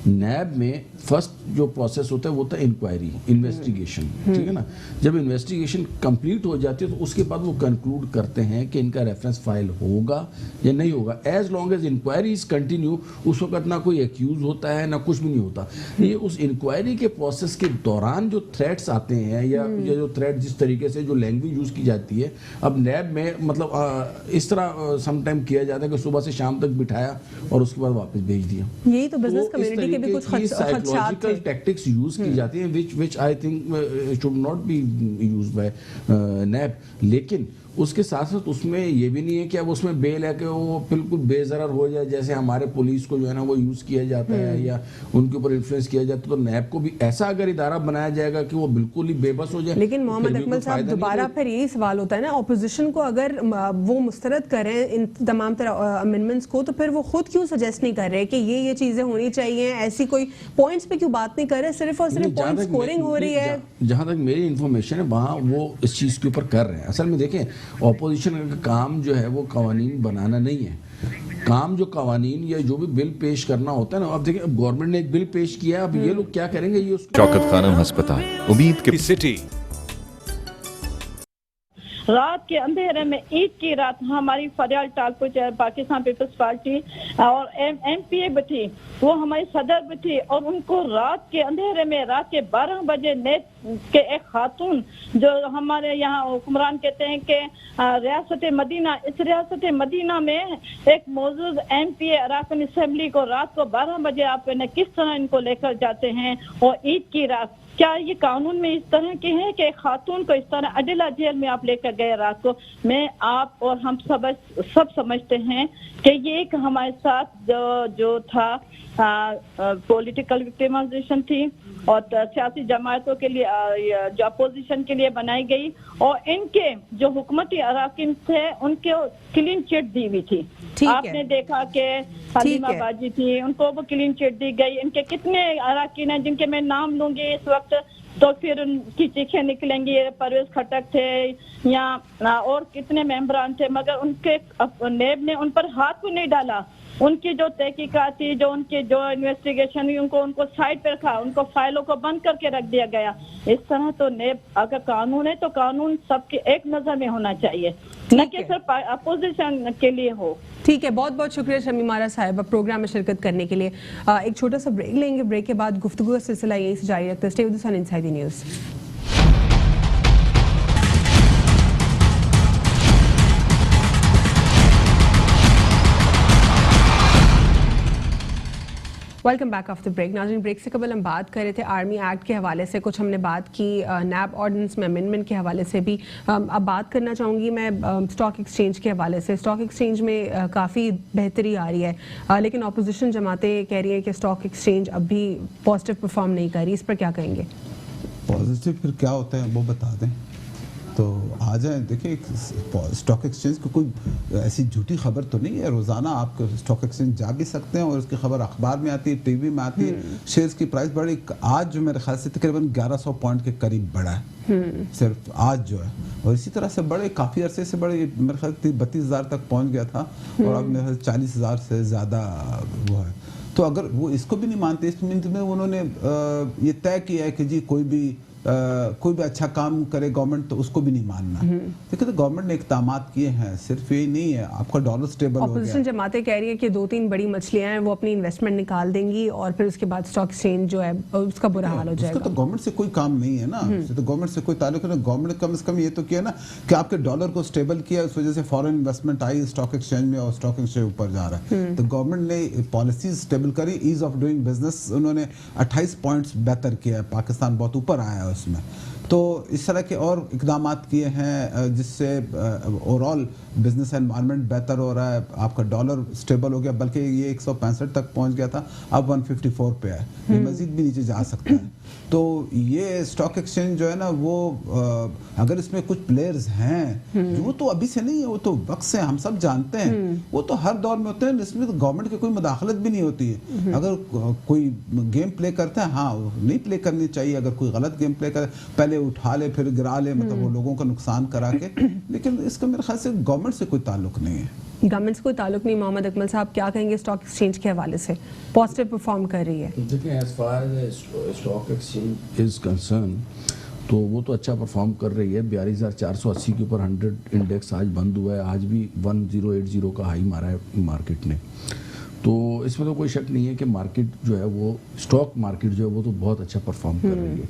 नैब में फर्स्ट जो प्रोसेस होता है वो होता है इंक्वायरी, इन्वेस्टिगेशन, ठीक है ना। जब इन्वेस्टिगेशन कंप्लीट हो जाती है तो उसके बाद वो कंक्लूड करते हैं कि इनका रेफरेंस फाइल होगा या नहीं होगा। As long as inquiry is continue, उस वक्त ना कोई एक्यूज होता है ना कुछ भी नहीं होता। ये उस इंक्वायरी के प्रोसेस के दौरान जो थ्रेट्स आते हैं या जो थ्रेट जिस तरीके से जो लैंग्वेज यूज़ की जाती है, अब नैब में मतलब इस तरह समटाइम किया जाता है कि सुबह से शाम तक बिठाया और उसके बाद वापस भेज दिया। यही तो बिजनेस कम्युनिटी के भी कुछ साइकोलॉजिकल टैक्टिक्स यूज की जाती हैं which I think should not be used by NAB. लेकिन उसके साथ साथ उसमें ये भी नहीं है कि अब उसमें बेल है कि वो बिल्कुल बेजरर हो जाए, जैसे हमारे पुलिस को जो है ना वो यूज़ किया जाता है या उनके ऊपर इन्फ्लुएंस किया जाता है। तो नैब को भी ऐसा अगर इदारा बनाया जाएगा कि वो बिल्कुल ही बेबस हो जाए। लेकिन मोहम्मद अकमल साहब दोबारा फिर यही सवाल होता है ना, अपोजिशन को अगर वो मुस्तरद करें इन तमाम तरह अमेंडमेंट्स को, तो फिर वो खुद क्यों सजेस्ट नहीं कर रहे कि ये चीज़ें होनी चाहिए, ऐसी कोई पॉइंट्स पे क्यों बात नहीं कर रहे, सिर्फ और सिर्फ पॉइंट स्कोरिंग हो रही है। जहाँ तक मेरी इन्फॉर्मेशन है वहाँ वो इस चीज़ के ऊपर कर रहे हैं। असल में देखें, ऑपोजिशन का काम जो है वो कवानीन बनाना नहीं है, काम जो कवानीन या जो भी बिल पेश करना होता है ना, अब देखिए अब गवर्नमेंट ने एक बिल पेश किया, अब ये लोग क्या करेंगे, ये शौकत खानम अस्पताल, उम्मीद के सिटी। रात के अंधेरे में ईद की रात हमारी फरियाल टालपुर पाकिस्तान पीपल्स पार्टी और एमपीए भी थी, वो हमारी सदर भी थी, और उनको रात के अंधेरे में रात के 12 बजे नेट के एक खातून जो हमारे यहाँ हुक्मरान कहते हैं कि रियासत मदीना, इस रियासत मदीना में एक मौजूद एमपीए अराकन असेंबली को रात को 12 बजे आप किस तरह इनको लेकर जाते हैं, और ईद की रात क्या ये कानून में इस तरह के हैं कि खातून को इस तरह अडिला जेल में आप लेकर गए रात को? मैं, आप और हम सब समझते हैं कि ये एक हमारे साथ जो था पॉलिटिकल विक्टिमाइजेशन थी और सियासी जमातों के लिए जो अपोजिशन के लिए बनाई गई, और इनके जो हुकूमती अराकीन थे उनके क्लीन चिट दी हुई थी। आपने देखा कि हलीमा बाजी थी, उनको वो क्लीन चिट दी गई। इनके कितने अराकीन हैं जिनके मैं नाम लूंगी इस वक्त तो फिर उनकी चीखें निकलेंगी, परवेज खटक थे या और कितने मेंबरान थे, मगर उनके नेब ने उन पर हाथ को नहीं डाला। उनकी जो तहकीकात थी, जो उनकी जो इन्वेस्टिगेशन हुई, उनको साइड पर रखा, उनको फाइलों को बंद करके रख दिया गया। इस तरह तो नेब अगर कानून है तो कानून सबके एक नजर में होना चाहिए, न कि सिर्फ अपोजिशन के लिए हो। ठीक है, बहुत बहुत शुक्रिया शमीम आरा साहिबा प्रोग्राम में शिरकत करने के लिए। एक छोटा सा ब्रेक लेंगे, ब्रेक के बाद गुफ्तगू का सिलसिला यहीं से जारी रखते हैं। Stay with us on inside the news. Welcome back after break. नाज़रीन, ब्रेक से कबल हम बात कर रहे थे आर्मी एक्ट के हवाले से, कुछ हमने बात की नैब ऑर्डिनेंस में अमेंडमेंट के हवाले से भी। अब बात करना चाहूँगी मैं स्टॉक एक्सचेंज के हवाले से। स्टॉक एक्सचेंज में काफ़ी बेहतरी आ रही है, लेकिन अपोजिशन जमातें कह रही हैं कि स्टॉक एक्सचेंज अब भी पॉजिटिव परफॉर्म नहीं कर रही। इस पर क्या कहेंगे? पॉजिटिव फिर क्या होता है वो बता दें तो आ जाए। देखिए, स्टॉक एक्सचेंज को कोई ऐसी झूठी खबर तो नहीं है। रोज़ाना आप स्टॉक एक्सचेंज जा भी सकते हैं और उसकी खबर अखबार में आती है, टीवी में आती है। शेयर्स की प्राइस बढ़ी, आज जो मेरे ख्याल से तकरीबन 1100 पॉइंट के करीब बढ़ा है सिर्फ आज जो है, और इसी तरह से बढ़े काफ़ी अरसे से बढ़े। मेरे ख्याल 32,000 तक पहुँच गया था और अब मेरे ख्याल 40,000 से ज़्यादा वो है। तो अगर वो इसको भी नहीं मानते, इस मिनट में उन्होंने ये तय किया है कि जी कोई भी अच्छा काम करे गवर्नमेंट तो उसको भी नहीं मानना। देखिए, तो गवर्नमेंट ने इक़दामात किए हैं, सिर्फ ये नहीं है आपका डॉलर स्टेबल हो गया। ऑपोजिशन जमातें कह रही है कि 2-3 बड़ी मछलियां हैं वो अपनी इन्वेस्टमेंट निकाल देंगी और फिर उसके बाद स्टॉक एक्सचेंज जो है उसका बुरा हाल हो जाएगा। उसका तो गवर्नमेंट से कोई काम नहीं है ना, तो गवर्नमेंट से कोई ताल्लुक नहीं। गवर्नमेंट ने कम से कम ये तो किया ना कि आपके डॉलर को स्टेबल किया, उस वजह से फॉरेन इन्वेस्टमेंट आई स्टॉक एक्सचेंज में और स्टॉक एक्सचेंज ऊपर जा रहा है। तो गवर्नमेंट ने पॉलिसीज स्टेबल करी, ईज ऑफ डूइंग बिजनेस उन्होंने 28 पॉइंट्स बेहतर किया है, पाकिस्तान बहुत ऊपर आया है उसमें। तो इस तरह के और इक़दामात किए हैं जिससे ओवरऑल बिजनेस एनवायरनमेंट बेहतर हो रहा है। आपका डॉलर स्टेबल हो गया, बल्कि ये 165 तक पहुंच गया था, अब 154 पे है, ये मजीद भी नीचे जा सकता है। तो ये स्टॉक एक्सचेंज जो है ना वो अगर इसमें कुछ प्लेयर्स हैं वो तो अभी से नहीं है, वो तो वक्त से हम सब जानते हैं, वो तो हर दौर में होते हैं। इसमें तो गवर्नमेंट की कोई मुदाखलत भी नहीं होती है। अगर कोई गेम प्ले करता है, हाँ नहीं प्ले करनी चाहिए। अगर कोई गलत गेम प्ले करे, पहले उठा ले फिर गिरा ले, मतलब वो लोगों का नुकसान करा के, लेकिन इसका मेरे ख्याल से गवर्नमेंट से कोई ताल्लुक नहीं है। गवर्नमेंट से कोई ताल्लुक नहीं। मोहम्मद अकमल साहब क्या कहेंगे स्टॉक एक्सचेंज के हवाले से? पॉजिटिव परफॉर्म कर रही है। देखिए, as far as stock exchange is concern तो वो तो अच्छा परफॉर्म कर रही है। 42,480 के ऊपर 100 इंडेक्स आज बंद हुआ है, आज भी 1080 का हाई मारा है मार्केट ने। तो इसमें तो कोई शक नहीं है कि मार्केट जो है वो स्टॉक मार्केट जो है वो तो बहुत अच्छा परफॉर्म कर रही है।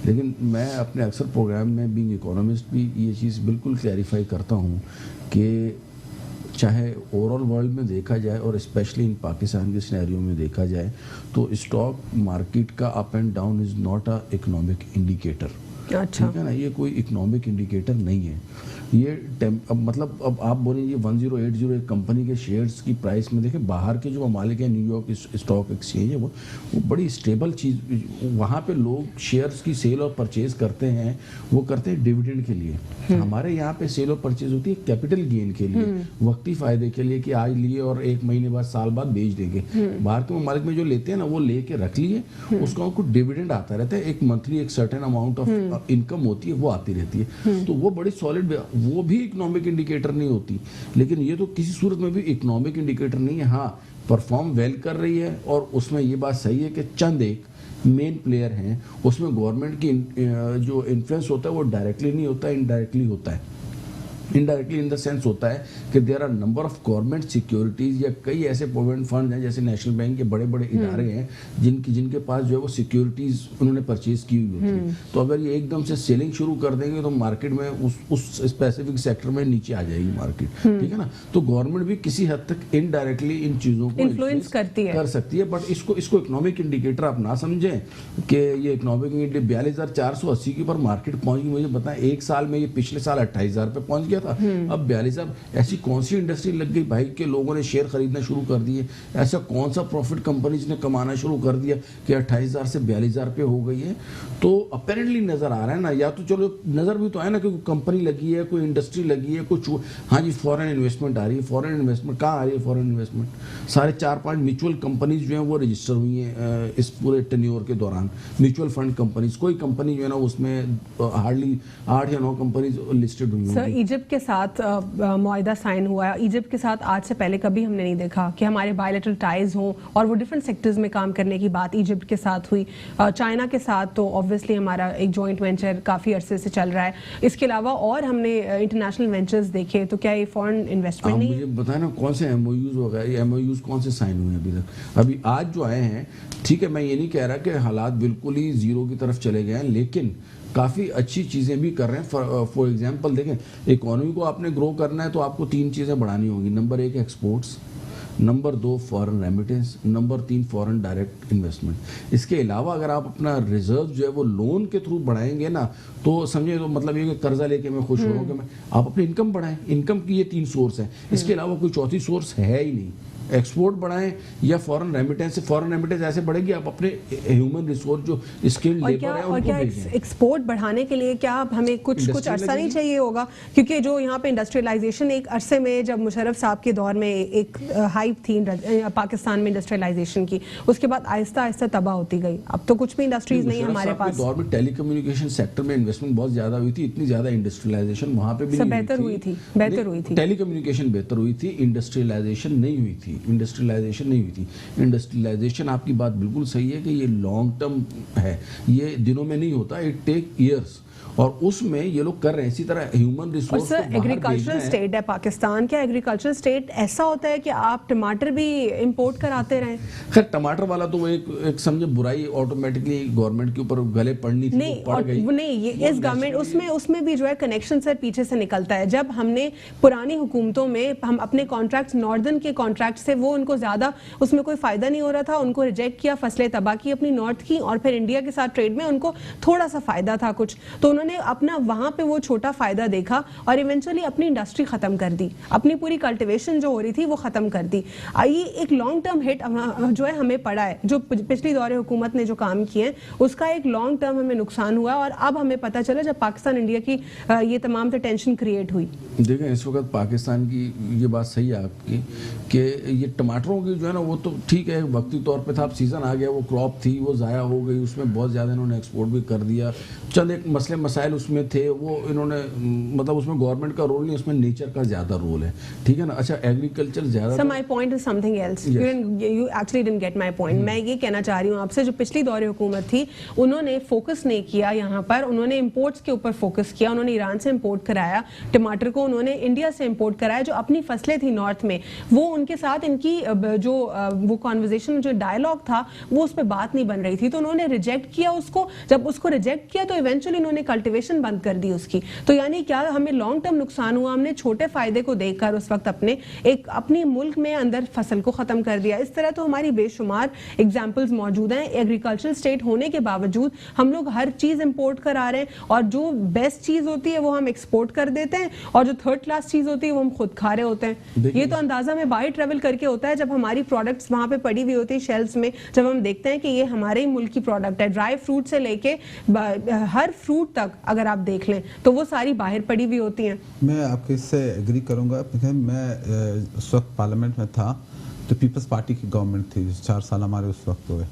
लेकिन मैं अपने अक्सर प्रोग्राम में बीइंग इकोनॉमिस्ट भी ये चीज़ बिल्कुल क्लैरिफाई करता हूँ कि चाहे ओवरऑल वर्ल्ड में देखा जाए और स्पेशली इन पाकिस्तान के सिनेरियो में देखा जाए तो स्टॉक मार्केट का up and down is not a economic indicator. अच्छा, ठीक है ना, ये कोई इकोनॉमिक इंडिकेटर नहीं है। ये अब आप बोलेंगे 1080 एक कंपनी के शेयर्स की प्राइस में देखें, बाहर के जो ममालिक है, न्यूयॉर्क स्टॉक एक्सचेंज है, वो बड़ी स्टेबल चीज़, वहाँ पे लोग शेयर्स की सेल और परचेज करते हैं, वो करते हैं डिविडेंड के लिए। हमारे यहाँ पे सेल और परचेज होती है कैपिटल गेन के लिए, वक्ती फ़ायदे के लिए कि आज लिए और 1 महीने बाद साल बाद बेच देंगे। बाहर के ममालिक में जो लेते हैं ना, वो ले के रख लिए, उसका उनको डिविडेंड आता रहता है, एक मंथली एक सर्टेन अमाउंट ऑफ इनकम होती है, वो आती रहती है। तो वो बड़ी सॉलिड, वो भी इकोनॉमिक इंडिकेटर नहीं होती। लेकिन ये तो किसी सूरत में भी इकोनॉमिक इंडिकेटर नहीं है। हाँ, परफॉर्म वेल कर रही है और उसमें ये बात सही है कि चंद एक मेन प्लेयर हैं, उसमें गवर्नमेंट की जो इन्फ्लुएंस होता है वो डायरेक्टली नहीं होता, इनडायरेक्टली होता है। انڈائریکٹلی ان دا سینس ہوتا ہے کہ there are number of government securities یا کئی ایسے پروویڈنٹ فنڈ ہیں جیسے نیشنل بینک کے بڑے بڑے ادارے ہیں جن کے پاس جو ہے وہ سیکیورٹیز انہوں نے پرچیز کی ہوئی ہوتی ہے. تو اگر یہ ایک دم سے سیلنگ شروع کر دیں گے تو مارکیٹ میں اس اسپیسیفک سیکٹر میں نیچے آ جائے گی مارکیٹ, ٹھیک ہے نا. تو گورنمنٹ بھی کسی حد تک انڈائریکٹلی ان چیزوں کو انفلوئنس کر سکتی ہے, بٹ اس کو اکنامک انڈیکیٹر آپ نہ سمجھیں کہ یہ اکنامک 42,480 کے اوپر مارکیٹ پہنچ گئی. مجھے بتائیں ایک سال میں یہ پچھلے سال 28,000 پہ پہنچ گیا تھا, اب 42,000. ایسی کون سی انڈسٹری لگ گئی بھائی کہ لوگوں نے شیئر خریدنا شروع کر دیے؟ ایسا کون سا پروفٹ کمپنیز نے کمانا شروع کر دیا کہ 28,000 سے 42,000 پہ ہو گئی ہے؟ تو اپیرنٹلی نظر آ رہا ہے نا, یا تو چلو نظر بھی تو آئے نا کہ کوئی کمپنی لگی ہے, کوئی انڈسٹری لگی ہے, کچھ ہاں جی فورن انویسٹمنٹ آ رہی ہے. فورن انویسٹمنٹ کہاں آ رہی ہے؟ فورن انویسٹمنٹ سارے 4-5 میوچل کمپنیز جو ہیں وہ رجسٹر ہوئی ہیں اس پورے ٹینیور کے دوران. میوچل فنڈ کمپنیز, کوئی کمپنی جو ہے نا اس میں ہارڈلی 8 یا 9 کمپنیز لسٹڈ ہوئی ہیں. سر ایجپٹ کے ساتھ معاہدہ سائن ہوا ہے. ایجپٹ کے ساتھ آج سے پہلے کبھی ہم نے نہیں دیکھا کہ ہمارے بائیلیٹرل ٹائز ہوں اور وہ ڈفرینٹ سیکٹرز میں کام کرنے کی بات ایجپٹ کے ساتھ ہوئی. چائنا کے ساتھ تو آبویسلی ہمارا ایک جوائنٹ وینچر کافی عرصے سے چل رہا ہے. اس کے علاوہ اور ہم نے انٹرنیشنل وینچرز دیکھے, تو کیا یہ فورن انویسٹمنٹ نہیں ہے؟ مجھے بتائیں نا کون سے ایم او یوز وغیرہ, یہ ایم او یوز کون سے سائن ہوئے ہیں ابھی تک؟ ابھی آج جو آئے ہیں, ٹھیک ہے میں یہ نہیں کہہ رہا کہ حالات بالکل ہی زیرو کی طرف چلے گئے ہیں, لیکن کافی اچھی چیزیں بھی کر رہے ہیں. فار ایگزامپل دیکھیں, اکانومی کو آپ نے گرو کرنا ہے تو آپ کو 3 چیزیں بڑھانی ہوگی. Number 1 exports, number 2 foreign remittance, number 3 foreign direct investment. اس کے علاوہ اگر آپ اپنا ریزرو جو ہے وہ لون کے تھرو بڑھائیں گے نا تو سمجھے تو مطلب یہ کہ قرضہ لے کے میں خوش ہوں کہ میں, آپ اپنی انکم بڑھائیں. انکم کی یہ 3 سورس ہیں, اس کے علاوہ کوئی چوتھی سورس ہے ہی نہیں. ایکسپورٹ بڑھائیں یا فورن ریمیٹنس. فورن ریمیٹنس ایسے بڑھے گی آپ اپنے ہیومن ریسورس جو اسکلڈ لیبر ہے ان کو بھیجیں. ایکسپورٹ بڑھانے کے لیے کیا ہمیں کچھ عرصہ نہیں چاہیے ہوگا؟ کیونکہ جو یہاں پہ انڈسٹریلائزیشن ایک عرصے میں جب مشرف صاحب کے دور میں ایک ہائپ تھی پاکستان میں انڈسٹریلائزیشن کی, اس کے بعد آہستہ آہستہ تباہ ہوتی گئی. اب تو کچھ بھی انڈسٹریز نہیں ہمارے پاس. دور میں ٹیلی کمیونیکیشن سیکٹر میں انویسٹمنٹ بہت زیادہ ہوئی تھی, اتنی زیادہ انڈسٹریلائزیشن وہاں پہ بھی نہیں بہتر ہوئی تھی. ٹیلی کمیونیکیشن بہتر ہوئی تھی, انڈسٹریلائزیشن نہیں ہوئی تھی. انڈسٹریلائزیشن آپ کی بات بالکل صحیح ہے کہ یہ لانگ ٹرم ہے, یہ دنوں میں نہیں ہوتا, اٹ ٹیک ایئرس, اور اس میں یہ لوگ کر رہے ہیں. اسی طرح ہیومن ریسورس. سر ایگریکلچرل اسٹیٹ ہے پاکستان, کیا ایگریکلچرل اسٹیٹ ایسا ہوتا ہے کہ آپ ٹماٹر بھی امپورٹ کراتے رہیں؟ خیر ٹماٹر والا تو وہ ایک سمجھے برائی آٹومیٹکلی گورنمنٹ کے اوپر گلے پڑنی تھی, نہیں یہ اس گورنمنٹ اس میں بھی جو ہے کنیکشن سر پیچھے سے نکلتا ہے. جب ہم نے پرانی حکومتوں میں ہم اپنے کانٹریکٹس ناردرن کے کانٹریکٹ سے وہ ان کو زیادہ اس میں کوئی فائدہ نہیں ہو رہا تھا, ان کو ریجیکٹ کیا, فصلیں تباہ کی اپنی نارتھ کی, اور پھر انڈیا کے ساتھ ٹریڈ میں ان کو تھوڑا سا فائدہ تھا کچھ, تو انہوں نے اپنا وہاں پہ وہ چھوٹا فائدہ دیکھا اور ایونچولی اپنی انڈسٹری ختم کر دی, اپنی پوری کلٹیویشن جو ہو رہی تھی وہ ختم کر دی. یہ ایک لانگ ٹرم ہٹ جو ہے ہمیں پڑا ہے, جو پچھلی دور حکومت نے جو کام کیے ہیں اس کا ایک لانگ ٹرم ہمیں نقصان ہوا, اور اب ہمیں پتہ چلا جب پاکستان انڈیا کی یہ تمام تو ٹینشن کریٹ ہوئی. دیکھیں اس وقت پاکستان کی یہ بات صحیح ہے آپ کی کہ یہ ٹماٹروں کی جو ہے نا وہ تو ٹھیک ہے وقتی طور پہ تھا, اب سیزن آ گیا, وہ کراپ تھی وہ ضائع ہو گئی, اس میں بہت زیادہ انہوں نے ایکسپورٹ بھی کر دیا. چند ایک مسئلے مسائل اس میں تھے, وہ انہوں نے مطلب اس میں گورنمنٹ کا رول نہیں, اس میں نیچر کا زیادہ رول ہے, ٹھیک ہے نا. اچھا ایگریکلچر زیادہ. Sir my point is something else, you actually didn't get my point. میں یہ کہنا چاہ رہی ہوں آپ سے, جو پچھلی دور حکومت تھی انہوں نے فوکس نہیں کیا یہاں پر, انہوں نے امپورٹس کے اوپر فوکس کیا. انہوں نے ایران سے امپورٹ کرایا ٹماٹر کو, انہوں نے انڈیا سے امپورٹ کرایا. جو اپنی فصلیں تھیں نارتھ میں وہ ان کے ساتھ ان کی جو وہ کانورزیشن جو ڈائلاگ تھا وہ اس پہ بات نہیں بن رہی تھی, تو انہوں نے ریجیکٹ کیا اس کو. جب اس کو ریجیکٹ کیا تو ایونچولی انہوں نے کلٹیویشن بند کر دی اس کی. تو یعنی کیا ہمیں لانگ ٹرم نقصان ہوا, ہم نے چھوٹے فائدے کو دیکھ کر اس وقت اپنی ملک میں اندر فصل کو ختم کر دیا. اس طرح تو ہماری بے شمار ایگزامپلز موجود ہیں. ایگریکلچرل اسٹیٹ ہونے کے باوجود ہم لوگ ہر چیز امپورٹ کرا رہے ہیں, اور جو بیسٹ چیز ہوتی ہے وہ ہم ایکسپورٹ کر دیتے ہیں, اور جو تھرڈ کلاس چیز ہوتی ہے وہ ہم خود کھا رہے ہوتے ہیں. یہ تو اندازہ میں باہر ٹریول کر کے ہوتا ہے, جب ہماری پروڈکٹس وہاں پہ پڑی ہوئی ہوتی ہے شیلفز میں, جب ہم دیکھتے ہیں کہ یہ ہمارے ہی ملک کی پروڈکٹ ہے. ڈرائی فروٹ سے لے کے ہر فروٹ تک اگر آپ دیکھ لیں تو وہ ساری باہر پڑی ہوئی ہوتی ہیں. میں آپ کے اس سے ایگری کروں گا. میں اس وقت پارلیمنٹ میں تھا تو پیپلز پارٹی کی گورنمنٹ تھی, 4 سال ہمارے اس وقت ہوئے.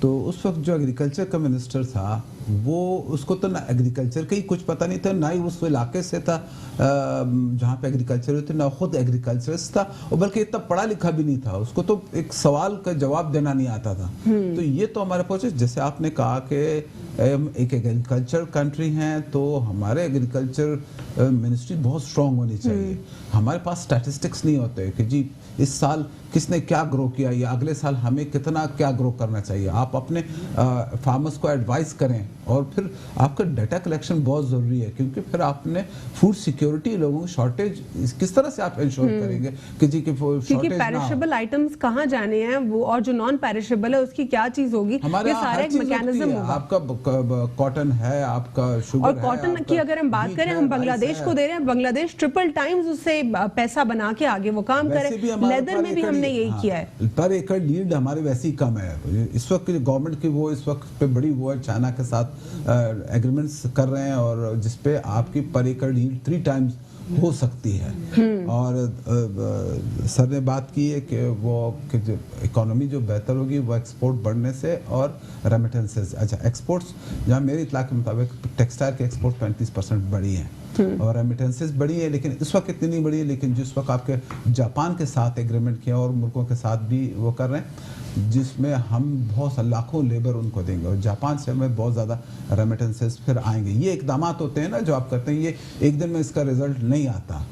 تو اس وقت جو ایگریکلچر کا منسٹر تھا وہ اس کو تو نہ ایگریکلچر کا ہی کچھ پتہ نہیں تھا، نہ ہی اس علاقے سے تھا جہاں پہ ایگریکلچر ہوتی، نہ خود ایگریکلچرسٹ تھا، اور بلکہ اتنا پڑھا لکھا بھی نہیں تھا، اس کو تو ایک سوال کا جواب دینا نہیں آتا تھا. تو یہ تو ہمارے پہنچے. جیسے آپ نے کہا کہ ایک ایگریکلچر کنٹری ہیں تو ہمارے ایگریکلچر منسٹری بہت اسٹرانگ ہونی چاہیے. ہمارے پاس اسٹیٹسٹکس نہیں ہوتے کہ جی اس سال کس نے کیا گرو کیا یا اگلے سال ہمیں کتنا کیا گرو کرنا چاہیے. آپ اپنے فارمرز کو ایڈوائز کریں، اور پھر آپ کا ڈیٹا کلیکشن بہت ضروری ہے، کیونکہ پھر آپ نے فوڈ سیکیورٹی، لوگوں کی شارٹیج کس طرح سے آپ انشور کریں گے کہ جی کہ کیونکہ پیرشیبل آئٹمس کہاں جانے ہیں وہ، اور جو نان پیرشیبل ہے اس کی کیا چیز ہوگی، یہ سارا ایک میکینزم ہوگا. آپ کا کاٹن ہے، آپ کا شوگر ہے. اور کاٹن کی اگر ہم بات کریں، ہم بنگلہ دیش کو دے رہے ہیں، بنگلہ دیش ٹرپل ٹائمز اس سے پیسہ بنا کے آگے وہ کام کرے. لیدر میں بھی ہم نے یہی کیا ہے. پر ایکڑ لیڈ ہمارے ویسے ہی کم ہے. اس وقت گورنمنٹ کی وہ اس وقت پہ بڑی وہ ہے، چائنا کے ساتھ ایگریمنٹس کر رہے ہیں، اور جس پہ آپ کی پر ایکڑ لیڈ 3 ٹائمز ہو سکتی ہے. اور سر نے بات کی ہے کہ وہ کہ اکانومی جو بہتر ہوگی وہ ایکسپورٹ بڑھنے سے اور ریمیٹنسز. اچھا، ایکسپورٹس جہاں میری اطلاع کے مطابق ٹیکسٹائل کے ایکسپورٹ 35% بڑھی ہیں اور ریمیٹنسز بڑھی ہیں، لیکن اس وقت اتنی نہیں بڑھی ہے. لیکن جس وقت آپ کے جاپان کے ساتھ ایگریمنٹ کیا اور ملکوں کے ساتھ بھی وہ کر رہے ہیں، جس میں ہم بہت لاکھوں لیبر ان کو دیں گے، اور جاپان سے ہمیں بہت زیادہ ریمیٹنسز پھر آئیں گے. یہ اقدامات ہوتے ہیں نا جو آپ کرتے ہیں، یہ ایک دن میں اس کا رزلٹ نہیں آتا.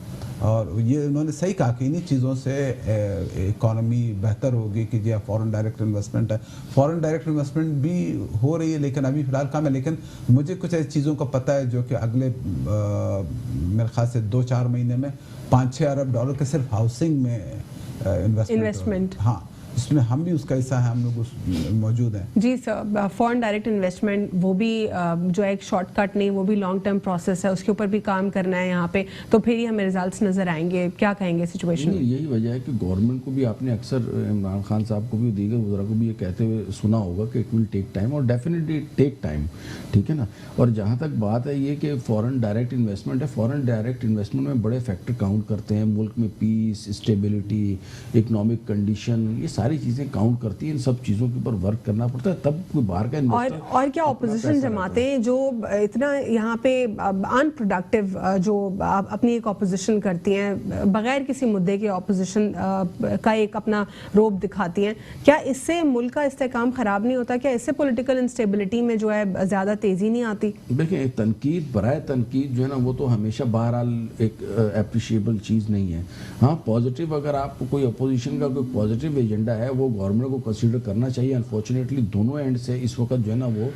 اور یہ انہوں نے صحیح کہا کہ انہی چیزوں سے اکانومی بہتر ہوگی کہ جی فورن ڈائریکٹ انویسٹمنٹ ہے. فورن ڈائریکٹ انویسٹمنٹ بھی ہو رہی ہے لیکن ابھی فی الحال کم ہے. لیکن مجھے کچھ ایسی چیزوں کا پتہ ہے جو کہ اگلے میرے خیال سے 2-4 مہینے میں $5-6 ارب کے صرف ہاؤسنگ میں انویسٹمنٹ. ہاں، اس میں ہم بھی اس کا حصہ ہے، ہم لوگ موجود ہیں. جی سر، فورن ڈائریکٹ انویسٹمنٹ وہ بھی جو ایک شارٹ کٹ نہیں، وہ بھی لانگ ٹرم پروسیس ہے، اس کے اوپر بھی کام کرنا ہے یہاں پہ، تو پھر ہی ہمیں ریزلٹس نظر آئیں گے. کیا کہیں گے سچویشن؟ یہی وجہ ہے کہ گورنمنٹ کو بھی، آپ نے اکثر عمران خان صاحب کو بھی، دیگر وزراء کو بھی یہ کہتے ہوئے سنا ہوگا کہ اٹ ول ٹیک ٹائم، اور ڈیفینیٹلی ٹیک ٹائم. ٹھیک ہے نا. اور جہاں تک بات ہے یہ کہ فورن ڈائریکٹ انویسٹمنٹ ہے، فورن ڈائریکٹ انویسٹمنٹ میں بڑے فیکٹر کاؤنٹ کرتے ہیں. ملک میں پیس، اسٹیبلٹی، اکنامک کنڈیشن، یہ ساری چیزیں کاؤنٹ کرتی ہیں. ان سب چیزوں کے اوپر ورک کرنا پڑتا ہے، تب کوئی باہر کا انویسٹر. اور کیا اپوزیشن جماعتیں جو اتنا یہاں پہ ان پروڈکٹیو جو اپنی ایک اپوزیشن کرتی ہیں، بغیر کسی مدعے کے اپوزیشن کا ایک اپنا روپ دکھاتی ہیں، کیا اس سے ملک کا استحکام خراب نہیں ہوتا؟ کیا اس سے پولیٹیکل انسٹیبلٹی میں جو ہے زیادہ تیزی نہیں آتی؟ دیکھیں، تنقید برائے تنقید جو ہے نا وہ تو ہمیشہ بہرحال ایک اپریشیبل چیز نہیں ہے. ہاں، پازیٹیو اگر آپ کو کوئی اپوزیشن کا کوئی پازیٹیو ایجنڈا ہے وہ گورنمنٹ کو کنسیڈر کرنا چاہیے. انفارچونیٹلی دونوں اینڈ سے اس وقت جو ہے نا وہ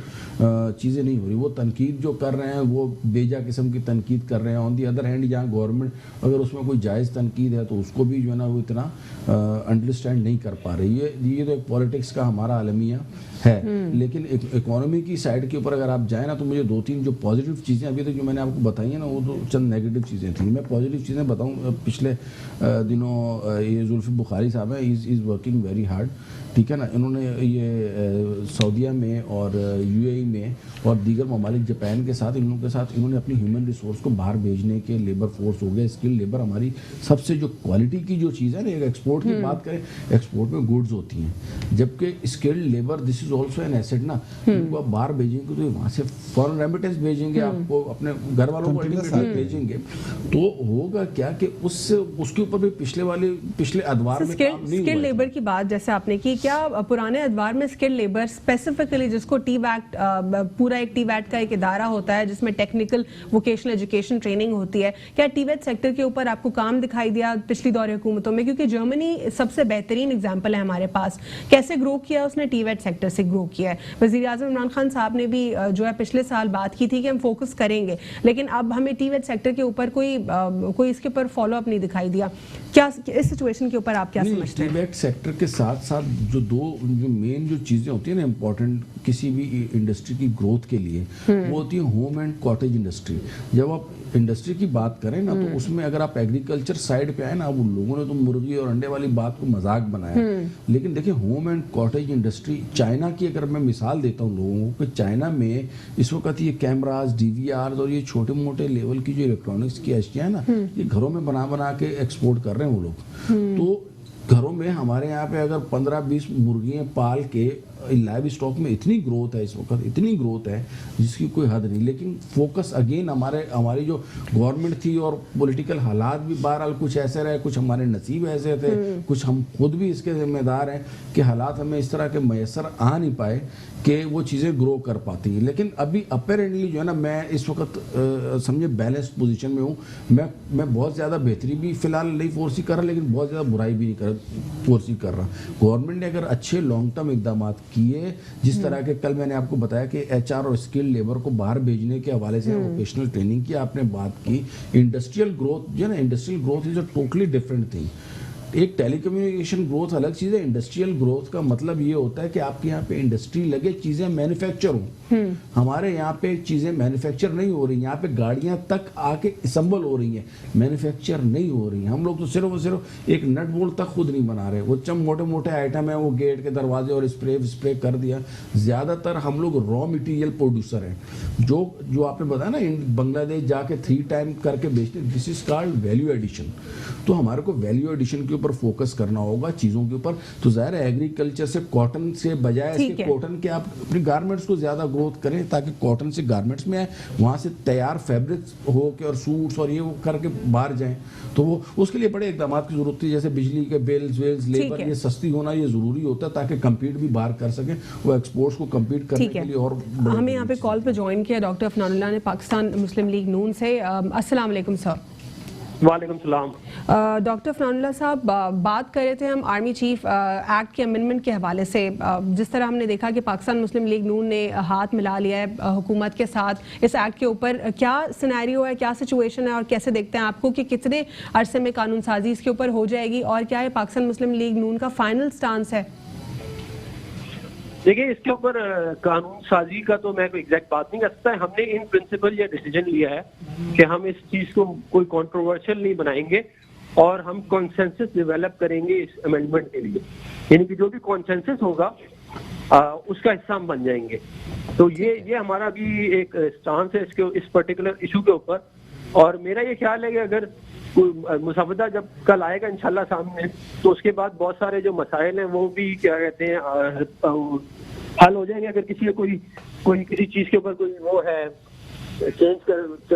چیزیں نہیں ہو رہی. وہ تنقید جو کر رہے ہیں وہ بیجا قسم کی تنقید کر رہے ہیں. آن دی ادر ہینڈ جہاں گورنمنٹ اگر اس میں کوئی جائز تنقید ہے تو اس کو بھی جو ہے نا وہ اتنا انڈرسٹینڈ نہیں کر پا رہی. یہ تو ایک پولیٹکس کا ہمارا عالمیہ ہے. لیکن اکانومی کی سائڈ کے اوپر اگر آپ جائیں نا تو مجھے 2-3 جو پازیٹیو چیزیں ابھی تک جو میں نے آپ کو بتائی ہیں نا وہ تو چند نیگیٹو چیزیں تھیں. میں پازیٹیو چیزیں بتاؤں. پچھلے دنوں یہ زلفی بخاری صاحب ہیں، از ورکنگ ویری ہارڈ. ٹھیک ہے نا. انہوں نے یہ سعودیہ میں اور UAE میں اور دیگر ممالک جاپان کے ساتھ ان لوگوں کے ساتھ انہوں نے اپنی ہیومن ریسورس کو باہر بھیجنے کے لیبر فورس ہو گیا. اسکل لیبر ہماری سب سے جو کوالٹی کی جو چیز ہے نا، ایکسپورٹ کی بات کریں، ایکسپورٹ میں گوڈز ہوتی ہیں، جبکہ skill labour this is also an asset نا. ان کو آپ باہر بھیجیں گے تو وہاں سے فورن ریمیٹنس بھیجیں گے، آپ کو اپنے گھر والوں کو بھیجیں گے، تو ہوگا کیا کہ اس کے اوپر بھی پچھلے ادوار میں کام نہیں ہوا. اسکل لیبر کی بات جیسے آپ نے کی، کیا پرانے ادوار میں اسکل لیبر اسپیسیفکلی جس کو ٹی ویٹ، پورا ایک ٹی ویٹ کا ایک ادارہ ہوتا ہے جس میں ٹیکنیکل ووکیشنل ایجوکیشن ٹریننگ ہوتی ہے، کیا ٹی ویٹ سیکٹر کے اوپر آپ کو کام دکھائی دیا پچھلی دور حکومتوں میں؟ کیونکہ جرمنی سب سے بہترین اگزامپل ہے ہمارے پاس، کیسے گرو کیا اس نے، ٹی ویٹ سیکٹر سے گرو کیا ہے. وزیر اعظم عمران خان صاحب نے بھی جو ہے پچھلے سال بات کی تھی کہ ہم فوکس کریں گے، لیکن اب ہمیں ٹی ویٹ سیکٹر کے اوپر کوئی اس کے اوپر فالو اپ نہیں دکھائی دیا. کیا اس سچویشن کے اوپر آپ کیا سمجھتے ہیں؟ ٹی ویٹ سیکٹر کے ساتھ ساتھ جو مین جو چیزیں ہوتی ہیں نا امپورٹنٹ کسی بھی انڈسٹری کی گروتھ کے لیے، وہ ہوتی ہے ہوم اینڈ کاٹیج انڈسٹری. جب آپ انڈسٹری کی بات کریں نا تو اس میں اگر آپ ایگریکلچر سائڈ پہ آئے نا، وہ لوگوں نے تو مرغی اور انڈے والی بات کو مذاق بنایا، لیکن دیکھیں home and cottage industry China کی اگر میں مثال دیتا ہوں لوگوں کو، کہ چائنا میں اس وقت یہ کیمراز، DVRs اور یہ چھوٹے موٹے لیول کی جو الیکٹرانکس کی اشیاء ہیں نا، یہ گھروں میں بنا کے ایکسپورٹ کر رہے ہیں وہ لوگ. تو گھروں میں ہمارے یہاں پہ اگر 15-20 مرغیاں پال کے लाइव स्टॉक में इतनी ग्रोथ है इस वक्त, इतनी ग्रोथ है जिसकी कोई हद नहीं। लेकिन फोकस अगेन हमारी जो गवर्नमेंट थी और पॉलिटिकल हालात भी बहरहाल कुछ ऐसे रहे, कुछ हमारे नसीब ऐसे थे, कुछ हम खुद भी इसके जिम्मेदार हैं कि हालात हमें इस तरह के मैसर आ नहीं पाए कि वो चीज़ें ग्रो कर पाती हैं। लेकिन अभी अपेरेंटली जो है ना, मैं इस वक्त समझे बैलेंस्ड पोजीशन में हूँ। मैं बहुत ज़्यादा बेहतरी भी फिलहाल नहीं फोर्सी कर रहा, लेकिन बहुत ज़्यादा बुराई भी नहीं फोर्सी कर रहा। गवर्नमेंट ने अगर अच्छे लॉन्ग टर्म इकदाम किए, जिस तरह के कल मैंने आपको बताया कि HR और स्किल्ड लेबर को बाहर भेजने के हवाले से वोकेशनल ट्रेनिंग की आपने बात की, इंडस्ट्रियल ग्रोथ जो है ना, industrial growth is a totally different thing. एक टेलीकम्युनिकेशन ग्रोथ अलग चीज़ है, इंडस्ट्रियल ग्रोथ का मतलब ये होता है कि आपके यहाँ पे इंडस्ट्री लगे, चीज़ें मैन्युफैक्चर हों। हमारे यहाँ पे चीज़ें मैन्युफैक्चर नहीं हो रही, यहाँ पे गाड़ियाँ तक आके असम्बल हो रही हैं, मैन्युफैक्चर नहीं हो रही हैं। हम लोग तो सिर्फ और सिर्फ एक नट बोल्ट तक खुद नहीं बना रहे, वो मोटे मोटे आइटम है, वो गेट के दरवाजे और स्प्रे कर दिया। ज़्यादातर हम लोग रॉ मटेरियल प्रोड्यूसर हैं, जो आपने बताया ना, बांग्लादेश जाके 3 टाइम करके बेचते, this is called value addition. तो हमारे को वैल्यू एडिशन के ऊपर फोकस करना होगा, चीज़ों के ऊपर। तो ज़ाहिर है एग्रीकल्चर से, कॉटन से बजाय इसके कॉटन के आप अपनी गारमेंट्स को ज़्यादा ग्रोथ करें, ताकि कॉटन से गारमेंट्स में आए, वहाँ से तैयार फैब्रिक्स हो के और सूट्स और ये वो करके बाहर जाएं। तो वो उसके लिए बड़े इकदाम की जरूरत थी, जैसे बिजली के बिल्स वेल्स, लेबर, ये सस्ती होना ये ज़रूरी होता है ताकि कम्पीट भी बाहर कर सकें, वो एक्सपोर्ट्स को कम्पीट करने के लिए। और हमें यहाँ पे कॉल पे ज्वाइन किया डॉक्टर अफनानुल्लाह ने पाकिस्तान मुस्लिम लीग नून से। अस्सलाम वालेकुम सर। वालेकुम सलाम। डॉक्टर अफनानुल्लाह साहब, बात कर रहे थे हम आर्मी चीफ एक्ट के अमेंडमेंट के हवाले से। जिस तरह हमने देखा कि पाकिस्तान मुस्लिम लीग नून ने हाथ मिला लिया है हुकूमत के साथ इस एक्ट के ऊपर, क्या सिनेरियो है, क्या सिचुएशन है और कैसे देखते हैं आपको कि कितने अरसे में कानून साजी इसके ऊपर हो जाएगी, और क्या ये पाकिस्तान मुस्लिम लीग नून का फाइनल स्टांस है? देखिए, इसके ऊपर कानून साजी का तो मैं कोई एग्जैक्ट बात नहीं कर सकता। हमने इन प्रिंसिपल ये डिसीजन लिया है कि हम इस चीज को कोई कंट्रोवर्शियल नहीं बनाएंगे और हम कॉन्सेंसस डेवलप करेंगे इस अमेंडमेंट के लिए, यानी कि जो भी कॉन्सेंसस होगा उसका हिस्सा हम बन जाएंगे। तो ये हमारा भी एक स्टांस है इस पर्टिकुलर इशू के ऊपर। और मेरा ये ख्याल है कि अगर मुसवदा जब कल आएगा इंशाल्लाह सामने, तो उसके बाद बहुत सारे जो मसाइल हैं वो भी क्या कहते हैं हल हो जाएंगे। अगर किसी कोई किसी चीज के ऊपर कोई वो है चेंज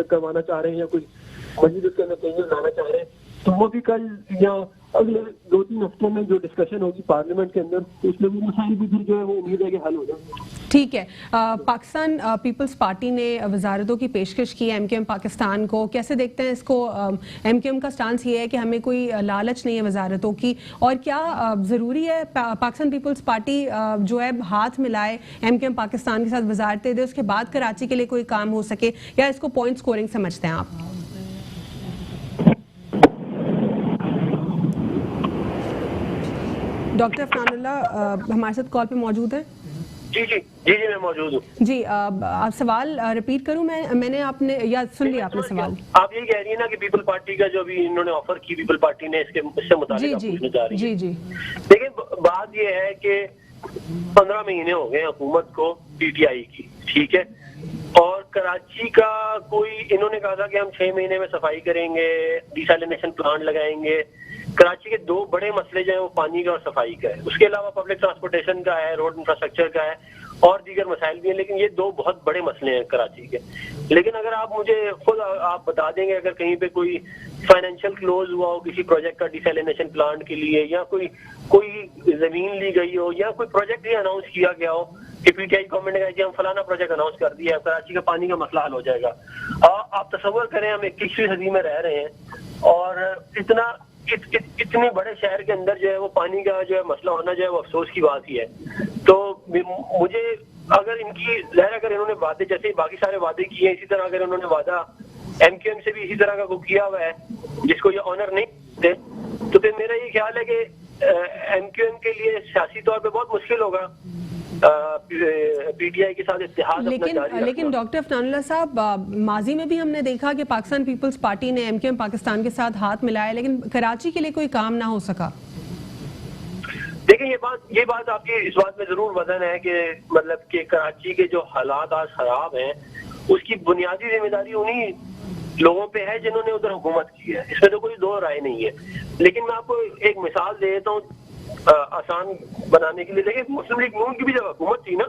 करवाना चाह रहे हैं या कोई मजीद उसके अंदर चेंजेस लाना चाह रहे हैं, तो वो भी कल या अगले 2-3 हफ्तों में जो डिस्कशन होगी पार्लियामेंट के अंदर, तो उसमें वो मसाइल भी फिर जो है वो उम्मीद है कि हल हो जाएंगे। ठीक है। पाकिस्तान पीपल्स पार्टी ने वजारतों की पेशकश की है MQM पाकिस्तान को, कैसे देखते हैं इसको? MQM का स्टांस ये है कि हमें कोई लालच नहीं है वजारतों की, और क्या ज़रूरी है पाकिस्तान पीपल्स पार्टी जो है हाथ मिलाए MQM पाकिस्तान के साथ वजारतें दे, उसके बाद कराची के लिए कोई काम हो सके, या इसको पॉइंट स्कोरिंग समझते हैं आप? डॉक्टर अफनानुल्लाह हमारे साथ कॉल पे मौजूद है? जी मैं मौजूद हूँ। जी, आप सवाल रिपीट करूँ? मैंने आपने या सुन लिया आपने सवाल? आप ये कह रही है ना कि पीपल पार्टी का जो भी इन्होंने ऑफर की, पीपल पार्टी ने इससे मुताबिक पूछने जा रही है। जी। देखिए, बात ये है कि 15 महीने हो गए हुकूमत को PTI की, ठीक है, और कराची का कोई इन्होंने कहा था कि हम 6 महीने में सफाई करेंगे, डिसैलिनेशन प्लांट लगाएंगे। कराची के 2 बड़े मसले जो है वो पानी का और सफाई का है। उसके अलावा पब्लिक ट्रांसपोर्टेशन का है, रोड इंफ्रास्ट्रक्चर का है और दीगर मसाइल भी हैं, लेकिन ये 2 बहुत बड़े मसले हैं कराची के। लेकिन अगर आप मुझे खुद आप बता देंगे अगर कहीं पे कोई फाइनेंशियल क्लोज हुआ हो किसी प्रोजेक्ट का डिसैलिनेशन प्लांट के लिए, या कोई जमीन ली गई हो, या कोई प्रोजेक्ट ही अनाउंस किया गया हो कि PTI गवर्नमेंट ने कहा कि हम फलाना प्रोजेक्ट अनाउंस कर दिया है, कराची का पानी का मसला हल हो जाएगा। आप तसव्वुर करें, हम 21वीं सदी में रह रहे हैं और इतने बड़े शहर के अंदर जो है वो पानी का जो है मसला होना जो है वो अफसोस की बात ही है। तो मुझे अगर अगर इन्होंने वादे जैसे बाकी सारे वादे किए हैं, इसी तरह अगर उन्होंने वादा MQM से भी इसी तरह का को किया हुआ है जिसको ये ऑनर नहीं देते, तो फिर मेरा ये ख्याल है कि MQM के लिए सियासी तौर पे बहुत मुश्किल होगा PTI के साथ इत्तेहाद अपना जारी रखना। लेकिन डॉक्टर अफनानुल्लाह साहब, माजी में भी हमने देखा कि पाकिस्तान पीपल्स पार्टी ने MQM पाकिस्तान के साथ हाथ मिलाया, लेकिन कराची के लिए कोई काम ना हो सका। देखिए, ये बात आपकी इस बात में जरूर वजन है कि मतलब कि कराची के जो हालात आज खराब हैं उसकी बुनियादी जिम्मेदारी उन्हीं लोगों पे है जिन्होंने उधर हुकूमत की है, इसमें तो कोई 2 राय नहीं है। लेकिन मैं आपको एक मिसाल दे देता हूँ। आसान बनाने के लिए। देखिए मुस्लिम लीग नून की भी जब हुकूमत थी ना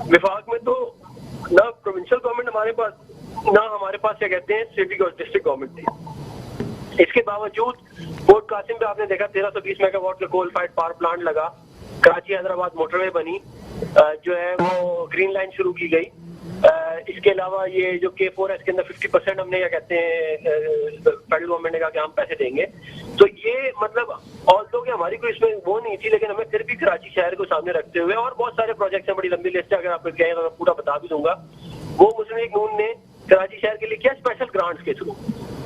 विफाक में, तो ना प्रोविंशियल गवर्नमेंट हमारे पास, ना हमारे पास क्या कहते हैं सिटी और डिस्ट्रिक्ट गवर्नमेंट थी। इसके बावजूद पोर्ट कासिम पे आपने देखा 1320 मेगावाट का कोल फायर्ड पावर प्लांट लगा, कराची हैदराबाद मोटरवे बनी, जो है वो ग्रीन लाइन शुरू की गई। इसके अलावा ये जो K4 है इसके अंदर 50% हमने क्या कहते हैं फेडरल गवर्नमेंट ने कहा कि हम पैसे देंगे। तो ये मतलब ऑल्दो कि हमारी कोई इसमें वो नहीं थी, लेकिन हमें फिर भी कराची शहर को सामने रखते हुए, और बहुत सारे प्रोजेक्ट्स हैं, बड़ी लंबी लिस्ट है, अगर आप कहें तो मैं पूरा बता भी दूंगा, वो मुस्लिम लीग नून ने कराची शहर के लिए किया स्पेशल ग्रांट्स के थ्रू।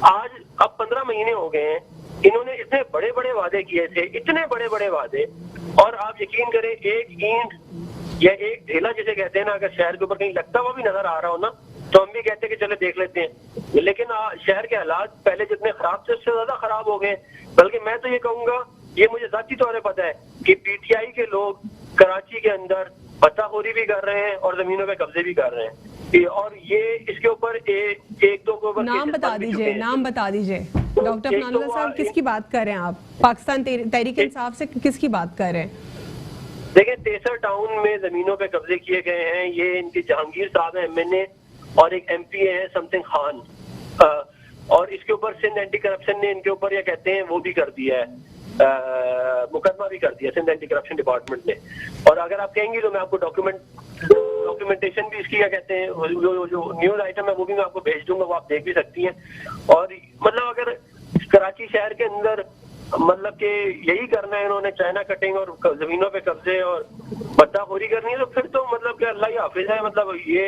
आज अब 15 महीने हो गए हैं, इन्होंने इतने बड़े बड़े वादे किए थे, इतने बड़े बड़े वादे, और आप यकीन करें एक ईंट या एक ढेला जिसे कहते हैं ना, अगर शहर के ऊपर कहीं लगता हुआ भी नजर आ रहा हो ना, तो हम भी कहते हैं कि चले देख लेते हैं। लेकिन शहर के हालात पहले जितने खराब थे उससे ज्यादा खराब हो गए। बल्कि मैं तो ये कहूंगा, ये मुझे जाती तौर पर पता है कि PTI के लोग कराची के अंदर पत्ताखोरी भी कर रहे हैं और जमीनों पे कब्जे भी कर रहे हैं, और ये इसके ऊपर एक दो को नाम बता दीजिए, नाम बता दीजिए डॉक्टर अफनानुल्लाह साहब, किसकी बात कर रहे हैं आप? पाकिस्तान तहरीक इंसाफ से किसकी बात कर रहे हैं? देखिए तेसर टाउन में जमीनों पे कब्जे किए गए हैं, ये इनके जहांगीर साहब हैं MNA, और एक MP है समथिंग खान, और इसके ऊपर सिंध एंटी करप्शन ने इनके ऊपर ये कहते हैं वो भी कर दिया है, मुकदमा भी कर दिया सिंध एंटी करप्शन डिपार्टमेंट ने। और अगर आप कहेंगे तो मैं आपको डॉक्यूमेंटेशन भी इसकी क्या कहते हैं जो न्यूज आइटम है वो भी मैं आपको भेज दूंगा, वो आप देख भी सकती हैं। और मतलब अगर कराची शहर के अंदर मतलब कि यही करना है इन्होंने, चाइना कटिंग और जमीनों पे कब्जे और बद्दाखोरी करनी है, तो फिर तो मतलब कि अल्लाह ही हाफिज है। मतलब ये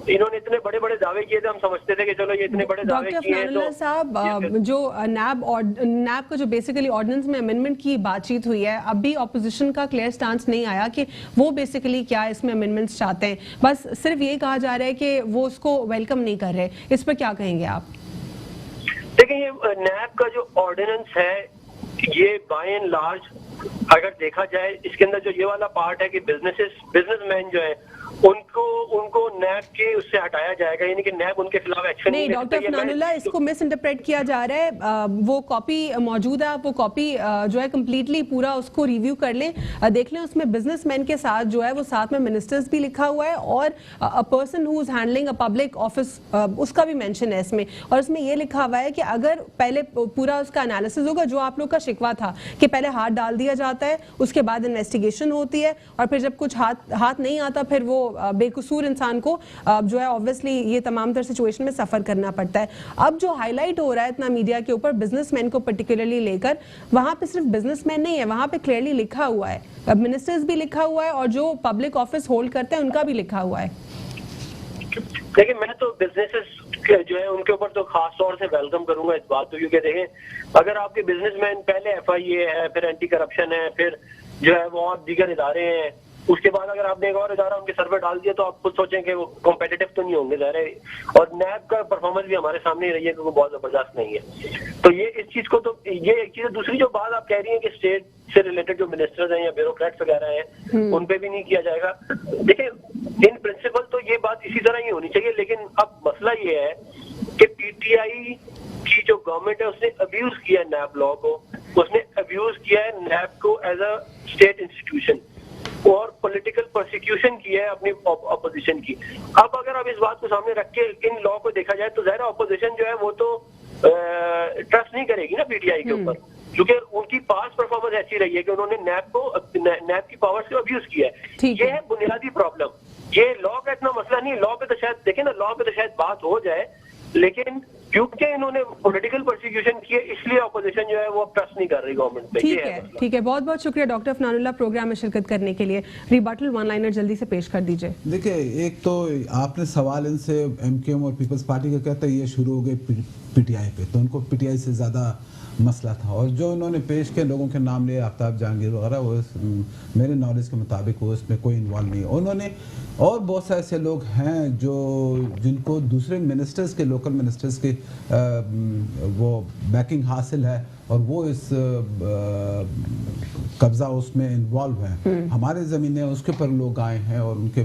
इन्होंने इतने बड़े बड़े दावे किए थे, हम समझते थे कि चलो ये इतने बड़े दावे किए हैं। डॉक्टर साहब, जो नैब का जो बेसिकली ऑर्डिनेंस में अमेंडमेंट की बातचीत हुई है, अभी ऑपोजिशन का क्लियर स्टांस नहीं आया कि वो बेसिकली क्या इसमें अमेंडमेंट्स चाहते हैं, बस सिर्फ ये कहा जा रहा है कि वो उसको वेलकम नहीं कर रहे। इस पर क्या कहेंगे आप? देखिए ये नैब का जो ऑर्डिनेंस है ये बाय एंड लार्ज अगर देखा जाए, इसके अंदर जो ये वाला पार्ट है कि बिजनेसमैन जो है उनको नैब के उससे हटाया जाएगा, यानी कि नैब उनके खिलाफ एक्शन नहीं। डॉक्टर अफनानुल्लाह, इसको मिस इंटरप्रेट किया जा रहा है। वो कॉपी मौजूद है, वो कॉपी जो है कम्प्लीटली पूरा उसको रिव्यू कर लें, देख लें। उसमें बिजनेसमैन के साथ जो है वो साथ में मिनिस्टर्स भी लिखा हुआ है, और a person who is handling a public office उसका भी मेंशन है इसमें। और इसमें ये लिखा हुआ है कि अगर पहले पूरा उसका एनालिसिस होगा, जो आप लोग का शिकवा था कि पहले हाथ डाल दिया जाता है, उसके बाद इन्वेस्टिगेशन होती है, और फिर जब कुछ हाथ नहीं आता फिर वो बेकसूर इंसान को जो है ऑब्वियसली ये तमाम तर सिचुएशन में सफर करना पड़ता है। अब जो हाईलाइट हो रहा है इतना मीडिया के ऊपर बिजनेसमैन को पर्टिकुलरली लेकर, वहां पे सिर्फ बिजनेसमैन नहीं है, वहां पे क्लियरली लिखा हुआ है मिनिस्टर्स भी लिखा हुआ है, और जो पब्लिक ऑफिस होल्ड करते हैं उनका भी लिखा हुआ है। देखिए मैं तो बिजनेसेस जो है उनके ऊपर तो खास तौर से वेलकम करूंगा इस बात को, क्योंकि देखें अगर आपके बिजनेसमैन पहले FIA है, फिर एंटी करप्शन है, फिर जो है वो और दीगर इदारे हैं, उसके बाद अगर आपने एक और इदारा उनके सर पे डाल दिया तो आप खुद सोचें कि वो कॉम्पिटिटिव तो नहीं होंगे ज़ाहिर है। और नैब का परफॉर्मेंस भी हमारे सामने ही रही है कि वो बहुत जबरदस्त नहीं है। तो ये इस चीज को तो ये एक चीज है। दूसरी जो बात आप कह रही हैं कि स्टेट से रिलेटेड जो मिनिस्टर्स हैं या ब्यूरोक्रेट्स वगैरह हैं उन पे भी नहीं किया जाएगा, देखिए इन प्रिंसिपल तो ये बात इसी तरह ही होनी चाहिए। लेकिन अब मसला ये है कि PTI की जो गवर्नमेंट है उसने अब्यूज किया है नैब लॉ को, उसने अब्यूज किया है नैब को एज अ स्टेट इंस्टीट्यूशन, और पॉलिटिकल प्रोसिक्यूशन की है अपनी ऑपोजिशन की। अब अगर आप इस बात को सामने रख के इन लॉ को देखा जाए तो ज़ाहिर ऑपोजिशन जो है वो तो ट्रस्ट नहीं करेगी ना PTI के ऊपर, क्योंकि उनकी पास परफॉर्मेंस ऐसी रही है कि उन्होंने नैब की पावर्स को अब्यूज किया है। ये है बुनियादी प्रॉब्लम। ये लॉ का इतना मसला नहीं, लॉ पे तो शायद देखें ना, लॉ पे तो शायद बात हो जाए, लेकिन क्योंकि इन्होंने पॉलिटिकल प्रोसिक्यूशन किए इसलिए ऑपोजिशन जो है वो ट्रस्ट नहीं कर रही गवर्नमेंट पे। ठीक है, बहुत बहुत शुक्रिया डॉक्टर अफनानुल्लाह प्रोग्राम में शिरकत करने के लिए। रिबटल वन लाइनर जल्दी से पेश कर दीजिए। देखिए, एक तो आपने सवाल इनसे MKM और पीपल्स पार्टी का कहता है ये शुरू हो गए PTI पे, तो उनको PTI से ज़्यादा मसला था। और जो उन्होंने पेश किए लोगों के नाम लिए, आफ्ताब जहांगीर वगैरह, वो मेरे नॉलेज के मुताबिक वो इसमें कोई इन्वॉल्व नहीं है। उन्होंने और बहुत सारे ऐसे लोग हैं जिनको दूसरे मिनिस्टर्स के, लोकल मिनिस्टर्स के वो बैकिंग हासिल है, और वो इस कब्जा उसमें इन्वॉल्व है। हमारे ज़मीनें उसके ऊपर लोग आए हैं और उनके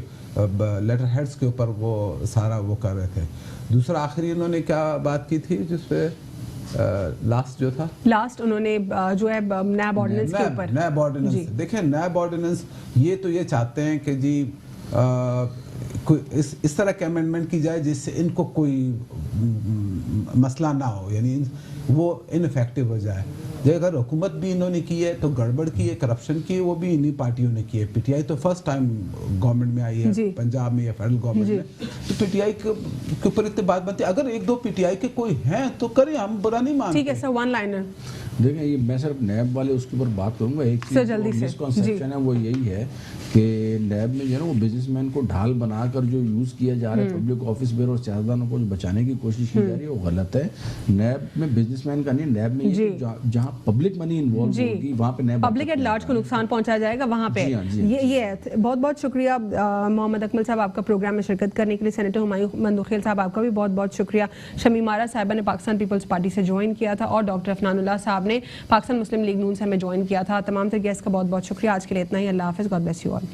लेटर हेड्स के ऊपर वो सारा वो कर रहे थे। दूसरा आखिरी उन्होंने क्या बात की थी जिस पे لاسٹ جو تھا لاسٹ انہوں نے جو ہے نیب آرڈیننس کے اوپر نیب آرڈیننس دیکھیں نیب آرڈیننس یہ تو یہ چاہتے ہیں کہ جی اس طرح کے امینڈمنٹ کی جائے جس سے ان کو کوئی مسئلہ نہ ہو, یعنی وہ ان افیکٹو ہو جائے. جب اگر حکومت بھی انہوں نے کی ہے تو گڑبڑ کی ہے, کرپشن کی ہے, وہ بھی انہی پارٹیوں نے کی ہے. پی ٹی آئی تو فرسٹ ٹائم گورنمنٹ میں آئی ہے پنجاب میں یا فیڈرل گورنمنٹ میں, تو پی ٹی آئی کے اوپر اتنی بات بنتی ہے. اگر ایک دو پی ٹی آئی کے کوئی ہیں تو کریں, ہم برا نہیں مانتے. ٹھیک ہے سر, ون لائنر دیکھیں یہ میں صرف نیب والے اس کے اوپر بات کروں گا. ایک چیز مسکنسیپشن ہے وہ یہی ہے کہ نیب میں جو ہے نا وہ بزنس مین کو ڈھال بنا کر جو یوز کیا جا رہا ہے پبلک آفس بیئر اور سیاستدانوں کو جو بچانے کی کوشش کی جا رہی ہے وہ غلط ہے. نیب میں بزنس مین کا نہیں, نیب میں یہ جہاں پبلک منی انوالو ہوگی وہاں پہ نیب پبلک ایٹ لارج کو نقصان پہنچایا جائے گا وہاں پہ. یہ بہت بہت شکریہ محمد اکمل صاحب آپ کا پروگرام میں شرکت کرنے کے لیے. سینیٹر ہمایوں مندوخیل صاحب آپ کا بھی بہت بہت شکریہ. شمیم آرا صاحبہ نے پاکستان پیپلز پارٹی سے جوائن کیا تھا, اور ڈاکٹر افنان اللہ صاحب نے پاکستان مسلم لیگ نون سے ہمیں جوائن کیا تھا. تمام تر گیسٹ کا بہت بہت شکریہ. آج کے لیے اتنا ہی. اللہ حافظ. God bless you all.